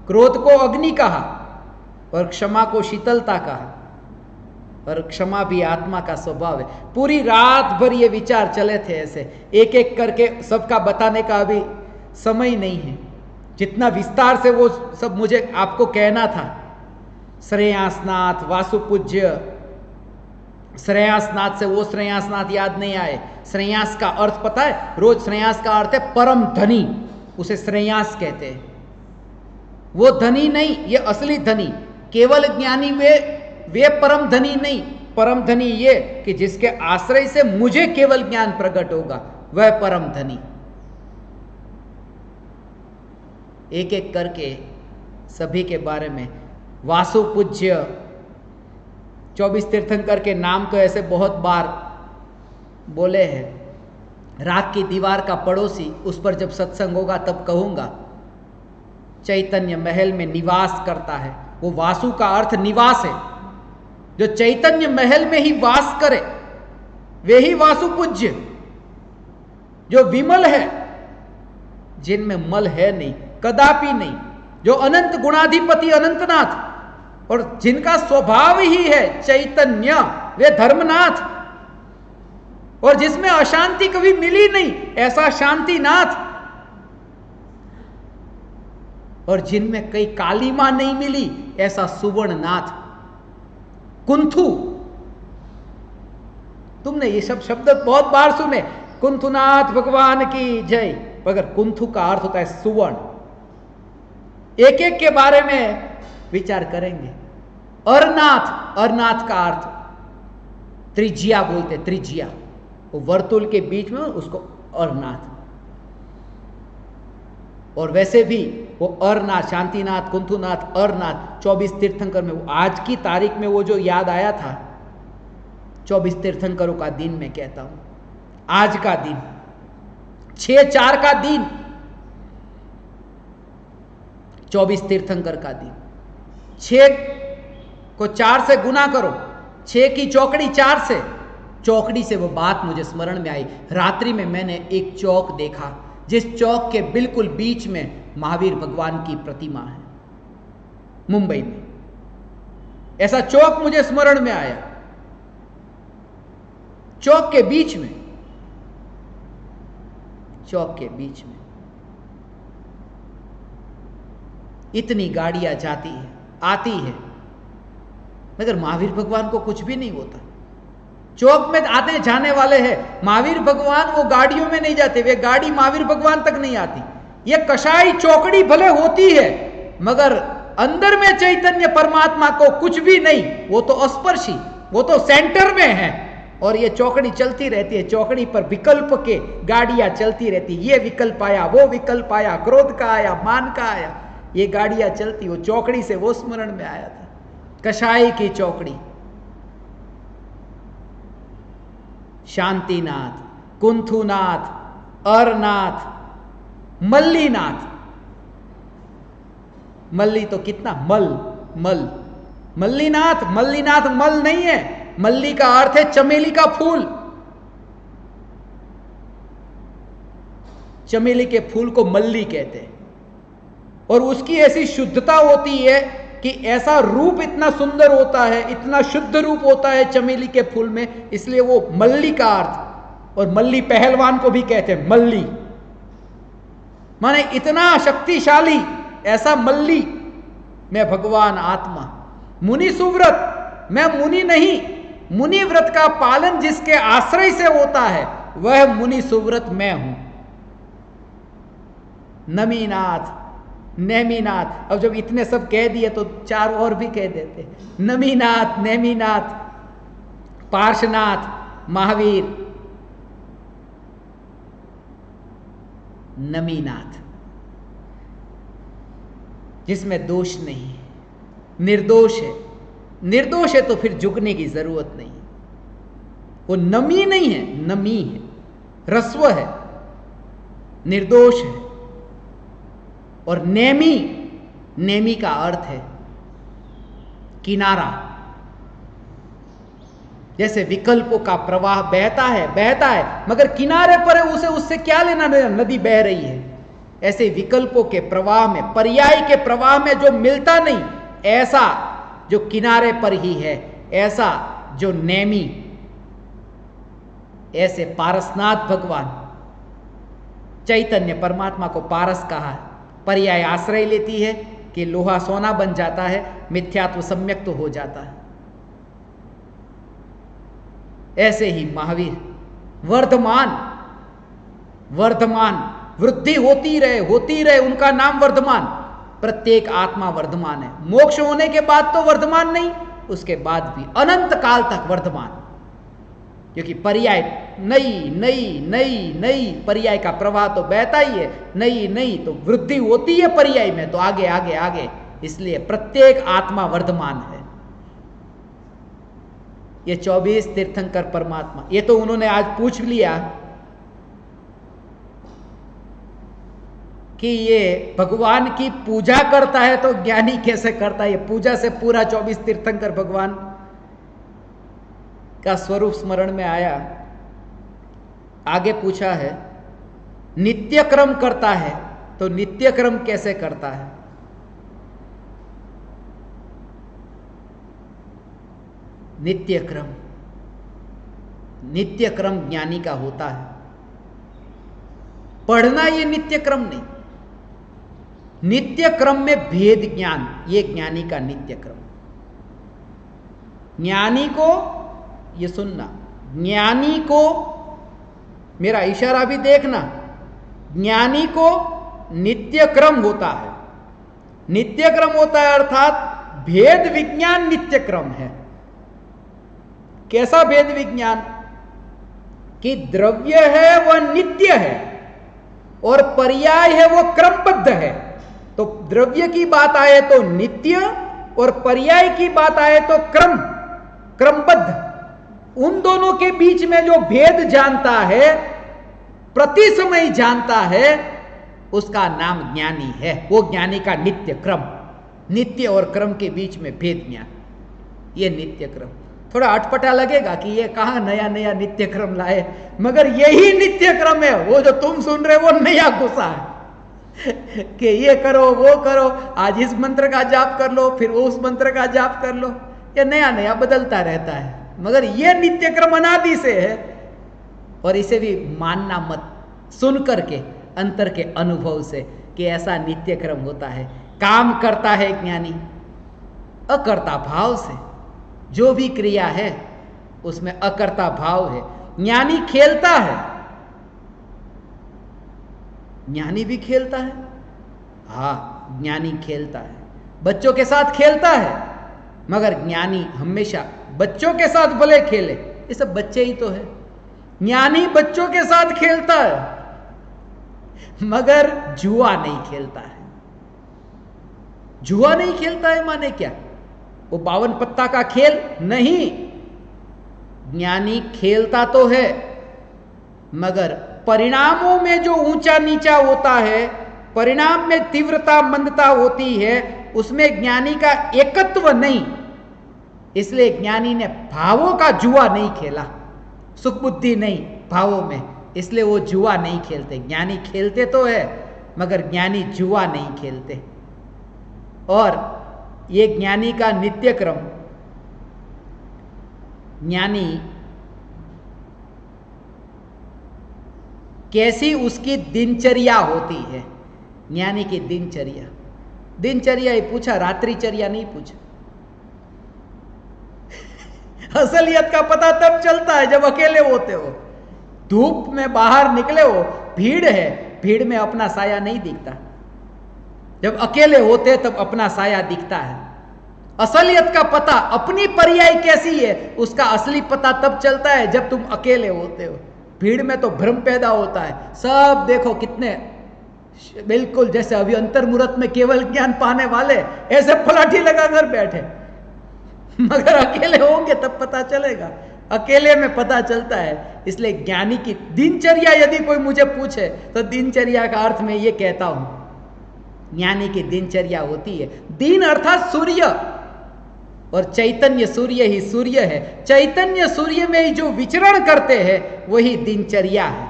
क्रोध को अग्नि कहा और क्षमा को शीतलता कहा, और क्षमा भी आत्मा का स्वभाव है। पूरी रात भर ये विचार चले थे ऐसे, एक एक करके सबका बताने का अभी समय नहीं है। जितना विस्तार से वो सब मुझे आपको कहना था। श्रेयांसनाथ, वासुपूज्य, श्रेयांसनाथ से वो श्रेयांसनाथ याद नहीं आए। श्रेयांस का अर्थ पता है? रोज श्रेयांस का अर्थ है परम धनी, उसे श्रेयांस कहते हैं। वो धनी नहीं, ये असली धनी। केवल ज्ञानी वे परम धनी नहीं। परम धनी ये कि जिसके आश्रय से मुझे केवल ज्ञान प्रकट होगा, वह परम धनी। एक एक करके सभी के बारे में। वासुपूज्य, 24 तीर्थंकर के नाम तो ऐसे बहुत बार बोले हैं। राख की दीवार का पड़ोसी, उस पर जब सत्संग होगा तब कहूंगा। चैतन्य महल में निवास करता है, वो वासु का अर्थ निवास है। जो चैतन्य महल में ही वास करे वे ही वासुपूज्य। जो विमल है, जिनमें मल है नहीं, कदापि नहीं, जो अनंत गुणाधिपति अनंतनाथ, और जिनका स्वभाव ही है चैतन्य, वे धर्मनाथ। और जिसमें अशांति कभी मिली नहीं, ऐसा शांतिनाथ। और जिनमें कई कालीमा नहीं मिली, ऐसा सुवर्णनाथ। कुंथु, तुमने ये सब शब्द बहुत बार सुने, कुंथुनाथ भगवान की जय, मगर कुंथु का अर्थ होता है सुवर्ण। एक एक के बारे में विचार करेंगे। अरनाथ, अरनाथ का अर्थ त्रिज्या बोलते, त्रिज्या, वो वर्तुल के बीच में, उसको अरनाथ। और वैसे भी वो अरनाथ, शांतिनाथ, कुंथुनाथ, अरनाथ 24 तीर्थंकर में, वो आज की तारीख में वो जो याद आया था, 24 तीर्थंकरों का दिन मैं कहता हूं, आज का दिन 6/4 का दिन, 24 तीर्थंकर का दिन। 6 को 4 से गुना करो, 6 की चौकड़ी 4 से, चौकड़ी से वो बात मुझे स्मरण में आई। रात्रि में मैंने एक चौक देखा, जिस चौक के बिल्कुल बीच में महावीर भगवान की प्रतिमा है, मुंबई में। ऐसा चौक मुझे स्मरण में आया, चौक के बीच में, चौक के बीच में इतनी गाड़ियां जाती है, आती है, मगर महावीर भगवान को कुछ भी नहीं होता। चौक में आते जाने वाले हैं, महावीर भगवान वो गाड़ियों में नहीं जाते, वे गाड़ी महावीर भगवान तक नहीं आती। ये कसाई चौकड़ी भले होती है, मगर अंदर में चैतन्य परमात्मा को कुछ भी नहीं, वो तो अस्पर्शी, वो तो सेंटर में है। और ये चौकड़ी चलती रहती है, चौकड़ी पर विकल्प के गाड़ियां चलती रहती, ये विकल्प आया, वो विकल्प आया, क्रोध का आया, मान का आया, ये गाड़ियां चलती। वो चौकड़ी से वो स्मरण में आया था, कसाई की चौकड़ी। शांतिनाथ, कुंथुनाथ, अरनाथ, मल्लीनाथ। मल्ली तो कितना मल, मल, मल्लीनाथ, मल्लीनाथ मल नहीं है, मल्ली का अर्थ है चमेली का फूल। चमेली के फूल को मल्ली कहते हैं, और उसकी ऐसी शुद्धता होती है कि ऐसा रूप इतना सुंदर होता है, इतना शुद्ध रूप होता है चमेली के फूल में, इसलिए वो मल्ली का अर्थ। और मल्ली पहलवान को भी कहते हैं मल्ली, माने इतना शक्तिशाली, ऐसा मल्ली। मैं भगवान आत्मा, मुनि सुव्रत, मैं मुनि नहीं, मुनि व्रत का पालन जिसके आश्रय से होता है वह मुनि सुव्रत मैं हूं। नमीनाथ, नेमीनाथ। अब जब इतने सब कह दिए तो 4 और भी कह देते, नमीनाथ, नेमीनाथ, पार्श्वनाथ, महावीर, नमीनाथ, जिसमें दोष नहीं है, निर्दोष है। निर्दोष है तो फिर झुकने की जरूरत नहीं। वो नमी नहीं है, नमी है, रस्व है, निर्दोष है। और नेमी, नेमी का अर्थ है किनारा। जैसे विकल्पों का प्रवाह बहता है, बहता है, मगर किनारे पर है, उसे उससे क्या लेना देना, नदी बह रही है। ऐसे विकल्पों के प्रवाह में, पर्याय के प्रवाह में जो मिलता नहीं, ऐसा जो किनारे पर ही है, ऐसा जो नेमी, ऐसे पारसनाथ भगवान, चैतन्य परमात्मा को पारस कहा। पर्याय आश्रय लेती है कि लोहा सोना बन जाता है, मिथ्यात्व सम्यक तो हो जाता है। ऐसे ही महावीर वर्धमान, वर्धमान, वृद्धि होती रहे, उनका नाम वर्धमान। प्रत्येक आत्मा वर्धमान है, मोक्ष होने के बाद तो वर्धमान नहीं, उसके बाद भी अनंत काल तक वर्धमान, क्योंकि पर्याय नई नई नई नई, पर्याय का प्रवाह तो बहता ही है, नई नई तो वृद्धि होती है पर्याय में, तो आगे आगे आगे, इसलिए प्रत्येक आत्मा वर्धमान है। ये 24 तीर्थंकर परमात्मा, ये तो उन्होंने आज पूछ लिया कि ये भगवान की पूजा करता है तो ज्ञानी कैसे करता है। ये पूजा से पूरा 24 तीर्थंकर भगवान का स्वरूप स्मरण में आया। आगे पूछा है, नित्य क्रम करता है तो नित्य क्रम कैसे करता है। नित्य क्रम, नित्य क्रम ज्ञानी का होता है। पढ़ना ये नित्य क्रम नहीं, नित्य क्रम में भेद ज्ञान, ये ज्ञानी का नित्य क्रम। ज्ञानी को, ये सुनना, ज्ञानी को, मेरा इशारा भी देखना, ज्ञानी को नित्य क्रम होता है। नित्य क्रम होता है अर्थात भेद विज्ञान नित्य क्रम है। कैसा भेद विज्ञान? कि द्रव्य है वह नित्य है और पर्याय है वो क्रमबद्ध है। तो द्रव्य की बात आए तो नित्य और पर्याय की बात आए तो क्रमबद्ध। उन दोनों के बीच में जो भेद जानता है, प्रति समय जानता है, उसका नाम ज्ञानी है। वो ज्ञानी का नित्य क्रम, नित्य और क्रम के बीच में भेद ज्ञान, ये नित्य क्रम। थोड़ा अटपटा लगेगा कि ये कहाँ नया नया नित्य क्रम लाए, मगर यही नित्य क्रम है। वो जो तुम सुन रहे वो नया घुसा है कि ये करो वो करो, आज इस मंत्र का जाप कर लो, फिर वो उस मंत्र का जाप कर लो, ये नया नया बदलता रहता है। मगर ये नित्य क्रम अनादि से है, और इसे भी मानना मत, सुन करके अंतर के अनुभव से कि ऐसा नित्य क्रम होता है। काम करता है ज्ञानी अकर्ता भाव से, जो भी क्रिया है उसमें अकर्ता भाव है। ज्ञानी खेलता है, ज्ञानी भी खेलता है, हाँ ज्ञानी खेलता है, बच्चों के साथ खेलता है, मगर ज्ञानी हमेशा बच्चों के साथ भले खेले, ये सब बच्चे ही तो है। ज्ञानी बच्चों के साथ खेलता है मगर जुआ नहीं खेलता है। जुआ नहीं खेलता है माने क्या? वो 52 पत्ता का खेल नहीं। ज्ञानी खेलता तो है, मगर परिणामों में जो ऊंचा नीचा होता है, परिणाम में तीव्रता मंदता होती है, उसमें ज्ञानी का एकत्व नहीं। इसलिए ज्ञानी ने भावों का जुआ नहीं खेला, सुख बुद्धि नहीं भावों में, इसलिए वो जुआ नहीं खेलते। ज्ञानी खेलते तो है, मगर ज्ञानी जुआ नहीं खेलते। और ये ज्ञानी का नित्य क्रम, ज्ञानी कैसी उसकी दिनचर्या होती है। ज्ञानी की दिनचर्या, दिनचर्या ही पूछा, रात्रिचर्या नहीं पूछा। असलियत का पता तब चलता है जब अकेले होते हो, धूप में बाहर निकले हो, भीड़ है, भीड़ में अपना साया नहीं दिखता। जब अकेले होते तब अपना साया दिखता है। असलियत का पता, अपनी पर्याय कैसी है, उसका असली पता तब चलता है जब तुम अकेले होते हो। भीड़ में तो भ्रम पैदा होता है। सब देखो कितने बिल्कुल जैसे अभी अंतर्मुहूर्त में केवल ज्ञान पाने वाले ऐसे पलाठी लगाकर बैठे, मगर अकेले होंगे तब पता चलेगा। अकेले में पता चलता है। इसलिए ज्ञानी की दिनचर्या यदि कोई मुझे पूछे तो दिनचर्या का अर्थ मैं ये कहता हूं, ज्ञानी की दिनचर्या होती है, दिन अर्थात सूर्य, और चैतन्य सूर्य ही सूर्य है। चैतन्य सूर्य में ही जो विचरण करते हैं वही दिनचर्या है।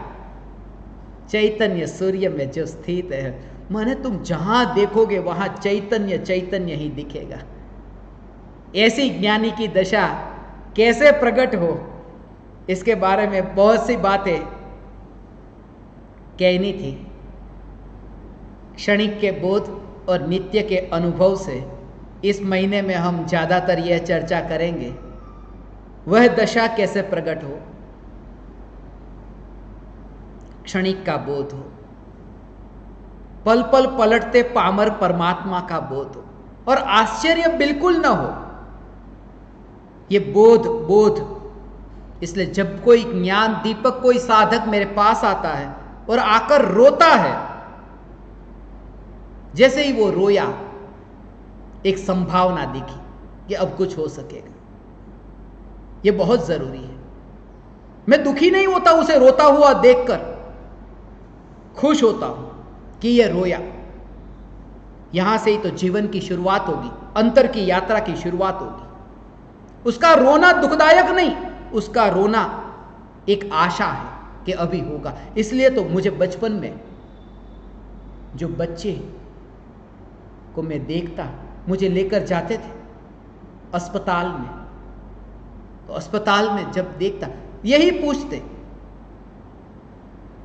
चैतन्य सूर्य में जो स्थित है, माने तुम जहां देखोगे वहां चैतन्य चैतन्य ही दिखेगा। ऐसी ज्ञानी की दशा कैसे प्रकट हो, इसके बारे में बहुत सी बातें कहनी थी। क्षणिक के बोध और नित्य के अनुभव से इस महीने में हम ज्यादातर यह चर्चा करेंगे, वह दशा कैसे प्रकट हो, क्षणिक का बोध हो, पल पल पलटते पामर परमात्मा का बोध हो, और आश्चर्य बिल्कुल न हो। ये बोध इसलिए जब कोई ज्ञान दीपक, कोई साधक मेरे पास आता है और आकर रोता है, जैसे ही वो रोया एक संभावना दिखी कि अब कुछ हो सकेगा। ये बहुत जरूरी है। मैं दुखी नहीं होता उसे रोता हुआ देखकर, खुश होता हूं कि ये रोया। यहां से ही तो जीवन की शुरुआत होगी, अंतर की यात्रा की शुरुआत होगी। उसका रोना दुखदायक नहीं, उसका रोना एक आशा है कि अभी होगा। इसलिए तो मुझे बचपन में जो बच्चे को मैं देखता, मुझे लेकर जाते थे अस्पताल में, तो अस्पताल में जब देखता यही पूछते,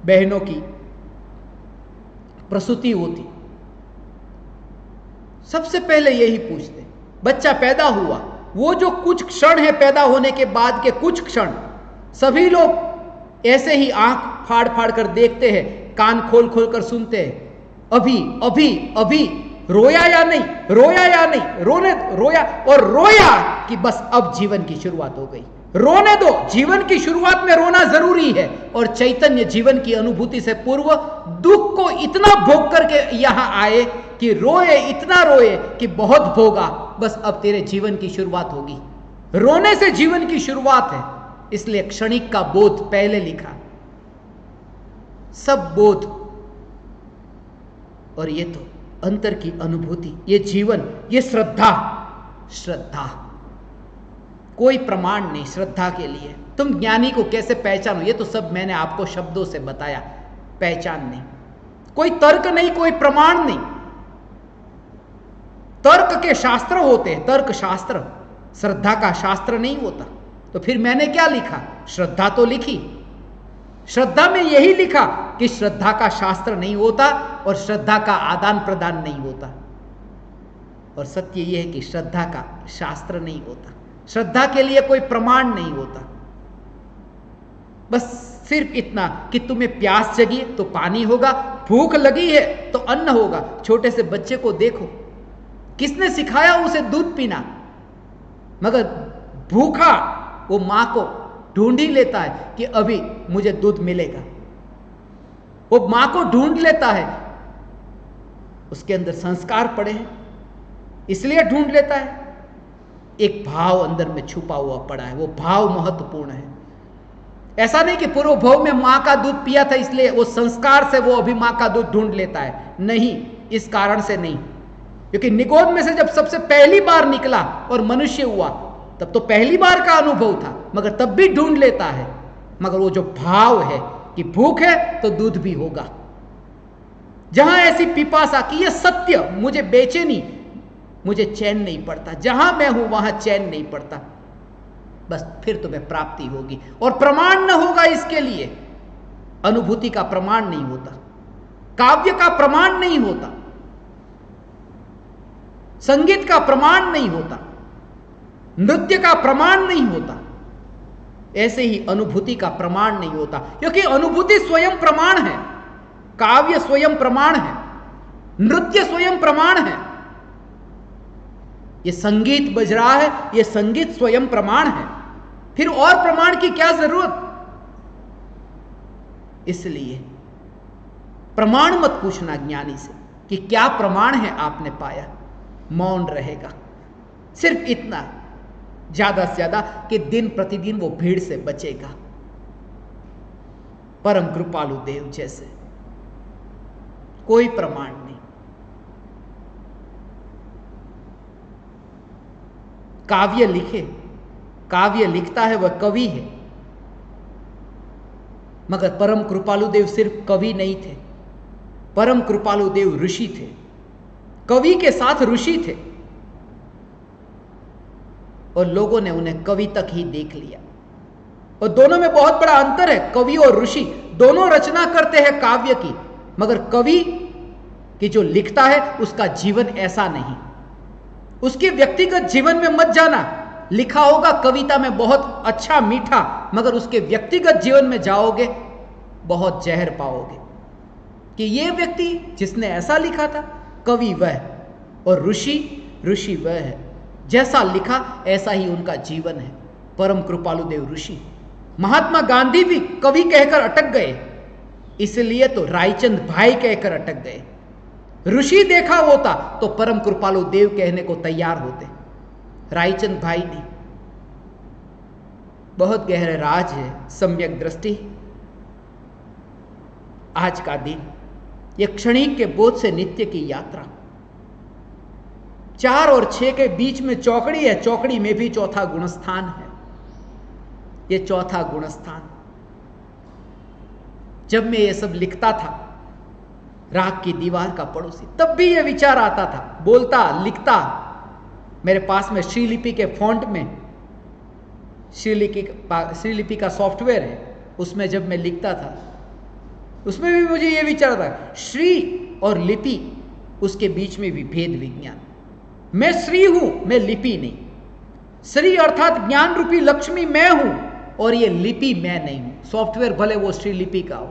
बहनों की प्रसूति होती, सबसे पहले यही पूछते। बच्चा पैदा हुआ, वो जो कुछ क्षण है पैदा होने के बाद के कुछ क्षण, सभी लोग ऐसे ही आंख फाड़ फाड़ कर देखते हैं, कान खोल खोल कर सुनते हैं, अभी अभी अभी रोया या नहीं, रोया या नहीं, रोया और रोया कि बस अब जीवन की शुरुआत हो गई। रोने दो, जीवन की शुरुआत में रोना जरूरी है। और चैतन्य जीवन की अनुभूति से पूर्व दुख को इतना भोग करके यहां आए कि रोए, इतना रोए कि बहुत भोगा, बस अब तेरे जीवन की शुरुआत होगी। रोने से जीवन की शुरुआत है। इसलिए क्षणिक का बोध पहले लिखा। सब बोध, और ये तो अंतर की अनुभूति, ये जीवन, ये श्रद्धा। श्रद्धा कोई प्रमाण नहीं श्रद्धा के लिए। तुम ज्ञानी को कैसे पहचानो, ये तो सब मैंने आपको शब्दों से बताया। पहचान नहीं, कोई तर्क नहीं, कोई प्रमाण नहीं। तर्क के शास्त्र होते हैं, तर्क शास्त्र, श्रद्धा का शास्त्र नहीं होता। तो फिर मैंने क्या लिखा? श्रद्धा तो लिखी। श्रद्धा में यही लिखा कि श्रद्धा का शास्त्र नहीं होता और श्रद्धा का आदान प्रदान नहीं होता। और सत्य यह है कि श्रद्धा का शास्त्र नहीं होता, श्रद्धा के लिए कोई प्रमाण नहीं होता। बस सिर्फ इतना कि तुम्हें प्यास जगी तो पानी होगा, भूख लगी है तो अन्न होगा। छोटे से बच्चे को देखो, किसने सिखाया उसे दूध पीना? मगर भूखा वो मां को ढूंढ ही लेता है कि अभी मुझे दूध मिलेगा। वो मां को ढूंढ लेता है, उसके अंदर संस्कार पड़े हैं इसलिए ढूंढ लेता है। एक भाव अंदर में छुपा हुआ पड़ा है, वो भाव महत्वपूर्ण है। ऐसा नहीं कि पूर्व भाव में मां का दूध पिया था इसलिए वो संस्कार से वो अभी मां का दूध ढूंढ लेता है। नहीं, इस कारण से नहीं, क्योंकि निगोद में से जब सबसे पहली बार निकला और मनुष्य हुआ तब तो पहली बार का अनुभव था, मगर तब भी ढूंढ लेता है। मगर वो जो भाव है कि भूख है तो दूध भी होगा, जहां ऐसी पिपासा कि ये सत्य, मुझे बेचैनी, मुझे चैन नहीं पड़ता, जहां मैं हूं वहां चैन नहीं पड़ता, बस फिर तुम्हें प्राप्ति होगी। और प्रमाण न होगा इसके लिए, अनुभूति का प्रमाण नहीं होता, काव्य का प्रमाण नहीं होता, संगीत का प्रमाण नहीं होता, नृत्य का प्रमाण नहीं होता, ऐसे ही अनुभूति का प्रमाण नहीं होता। क्योंकि अनुभूति स्वयं प्रमाण है, काव्य स्वयं प्रमाण है, नृत्य स्वयं प्रमाण है। ये संगीत बज रहा है, ये संगीत स्वयं प्रमाण है, फिर और प्रमाण की क्या जरूरत? इसलिए प्रमाण मत पूछना ज्ञानी से कि क्या प्रमाण है आपने पाया, मौन रहेगा। सिर्फ इतना, ज्यादा से ज्यादा कि दिन प्रतिदिन वो भीड़ से बचेगा। परम कृपालु देव जैसे कोई प्रमाण नहीं। काव्य लिखे, काव्य लिखता है वह कवि है, मगर परम कृपालु देव सिर्फ कवि नहीं थे, परम कृपालु देव ऋषि थे, कवि के साथ ऋषि थे। और लोगों ने उन्हें कवि तक ही देख लिया। और दोनों में बहुत बड़ा अंतर है। कवि और ऋषि दोनों रचना करते हैं काव्य की, मगर कवि की जो लिखता है उसका जीवन ऐसा नहीं। उसके व्यक्तिगत जीवन में मत जाना, लिखा होगा कविता में बहुत अच्छा मीठा, मगर उसके व्यक्तिगत जीवन में जाओगे बहुत जहर पाओगे कि यह व्यक्ति जिसने ऐसा लिखा था, कवि वह और ऋषि वह है। जैसा लिखा ऐसा ही उनका जीवन है। परम कृपालु देव ऋषि। महात्मा गांधी भी कवि कहकर अटक गए, इसलिए तो रायचंद भाई कहकर अटक गए। ऋषि देखा होता तो परम कृपालु देव कहने को तैयार होते, रायचंद भाई नहीं। बहुत गहरा राज है सम्यक दृष्टि। आज का दिन यह क्षणिक के बोध से नित्य की यात्रा। 4 और 6 के बीच में चौकड़ी है, चौकड़ी में भी चौथा गुणस्थान है। यह चौथा गुणस्थान, जब मैं ये सब लिखता था, राग की दीवार का पड़ोसी, तब भी यह विचार आता था, बोलता लिखता। मेरे पास में श्रीलिपि के फॉन्ट में श्रीलिपि का सॉफ्टवेयर है, उसमें जब मैं लिखता था उसमें भी मुझे यह विचार था, श्री और लिपि उसके बीच में भी भेद विज्ञान। मैं श्री हूं, मैं लिपि नहीं। श्री अर्थात ज्ञान रूपी लक्ष्मी मैं हूं और ये लिपि मैं नहीं हूं। सॉफ्टवेयर भले वो श्री लिपि का हो।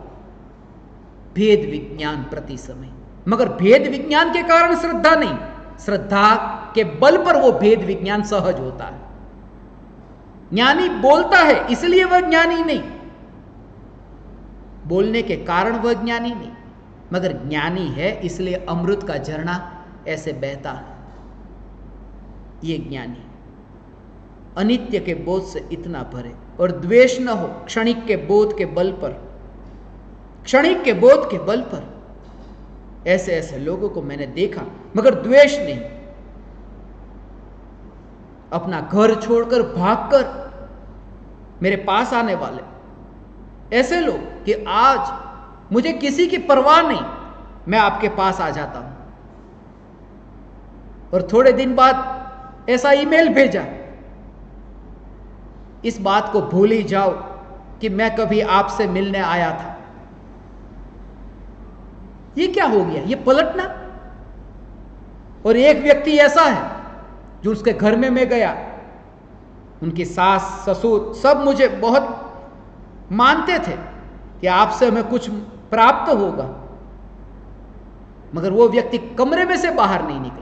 भेद विज्ञान प्रति समय, मगर भेद विज्ञान के कारण श्रद्धा नहीं, श्रद्धा के बल पर वो भेद विज्ञान सहज होता है। ज्ञानी बोलता है इसलिए वह ज्ञानी नहीं, बोलने के कारण वह ज्ञानी नहीं, मगर ज्ञानी है इसलिए अमृत का झरना ऐसे बहता है। ये ज्ञानी अनित्य के बोध से इतना भरे और द्वेष न हो क्षणिक के बोध के बल पर, क्षणिक के बोध के बल पर ऐसे ऐसे लोगों को मैंने देखा, मगर द्वेष नहीं। अपना घर छोड़कर भागकर मेरे पास आने वाले ऐसे लोग कि आज मुझे किसी की परवाह नहीं, मैं आपके पास आ जाता हूं। और थोड़े दिन बाद ऐसा ईमेल भेजा, इस बात को भूल ही जाओ कि मैं कभी आपसे मिलने आया था। ये क्या हो गया? ये पलटना। और एक व्यक्ति ऐसा है जो उसके घर में मैं गया, उनकी सास ससुर सब मुझे बहुत मानते थे कि आपसे हमें कुछ प्राप्त होगा, मगर वो व्यक्ति कमरे में से बाहर नहीं निकला।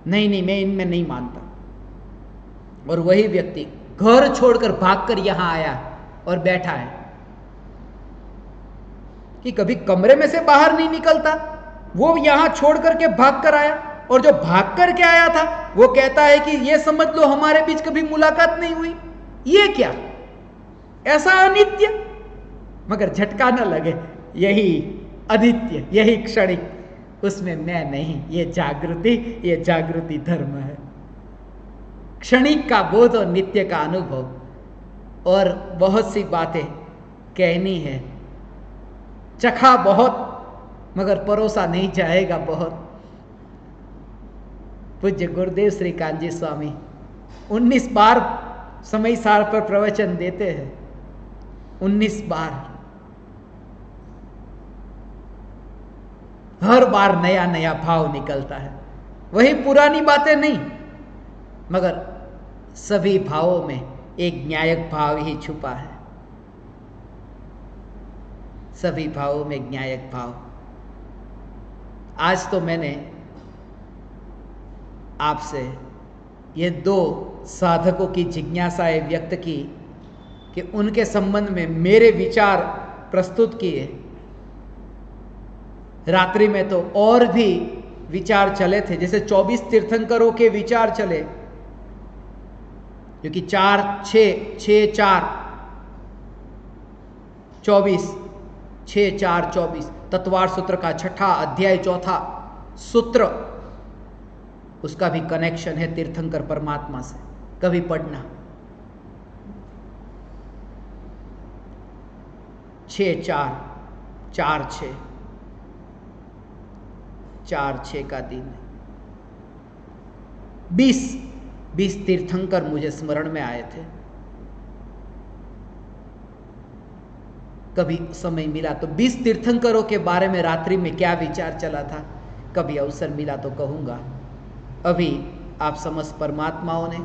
नहीं, मैं इनमें नहीं मानता। और वही व्यक्ति घर छोड़कर भागकर यहां आया और बैठा है कि कभी कमरे में से बाहर नहीं निकलता, वो यहां छोड़ करके भाग कर आया। और जो भाग करके आया था वो कहता है कि ये समझ लो हमारे बीच कभी मुलाकात नहीं हुई। ये क्या? ऐसा अनित्य। मगर झटका न लगे, यही अनित्य, यही क्षणिक, उसमें मैं नहीं। ये जागृति धर्म है। क्षणिक का बोध और नित्य का अनुभव। और बहुत सी बातें कहनी है, चखा बहुत मगर परोसा नहीं जाएगा बहुत। पूज्य गुरुदेव श्री कांजी स्वामी 19 बार समय सार पर प्रवचन देते हैं, 19 बार। हर बार नया नया भाव निकलता है, वही पुरानी बातें नहीं, मगर सभी भावों में एक न्यायक भाव ही छुपा है। सभी भावों में न्यायक भाव। आज तो मैंने आपसे ये 2 साधकों की जिज्ञासाएं व्यक्त की कि उनके संबंध में मेरे विचार प्रस्तुत किए। रात्रि में तो और भी विचार चले थे, जैसे 24 तीर्थंकरों के विचार चले, क्योंकि 4 6 6 4 24 6 4 24 तत्वार सूत्र का 6ठा अध्याय 4था सूत्र, उसका भी कनेक्शन है तीर्थंकर परमात्मा से। कभी पढ़ना 6 4 4 6 4 6 का दिन। 20 तीर्थंकर मुझे स्मरण में आए थे। कभी समय मिला तो 20 तीर्थंकरों के बारे में रात्रि में क्या विचार चला था, कभी अवसर मिला तो कहूंगा। अभी आप समस्त परमात्माओं ने,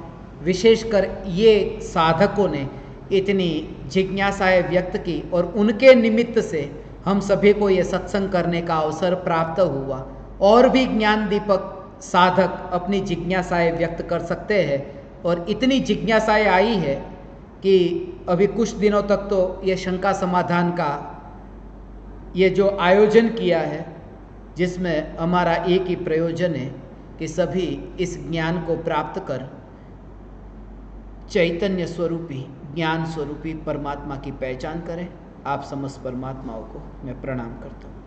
विशेषकर ये साधकों ने इतनी जिज्ञासाएं व्यक्त की और उनके निमित्त से हम सभी को ये सत्संग करने का अवसर प्राप्त हुआ। और भी ज्ञान दीपक साधक अपनी जिज्ञासाएं व्यक्त कर सकते हैं, और इतनी जिज्ञासाएं आई है कि अभी कुछ दिनों तक तो ये शंका समाधान का ये जो आयोजन किया है, जिसमें हमारा एक ही प्रयोजन है कि सभी इस ज्ञान को प्राप्त कर चैतन्य स्वरूपी, ज्ञान स्वरूपी परमात्मा की पहचान करें। आप समस्त परमात्माओं को मैं प्रणाम करता हूँ।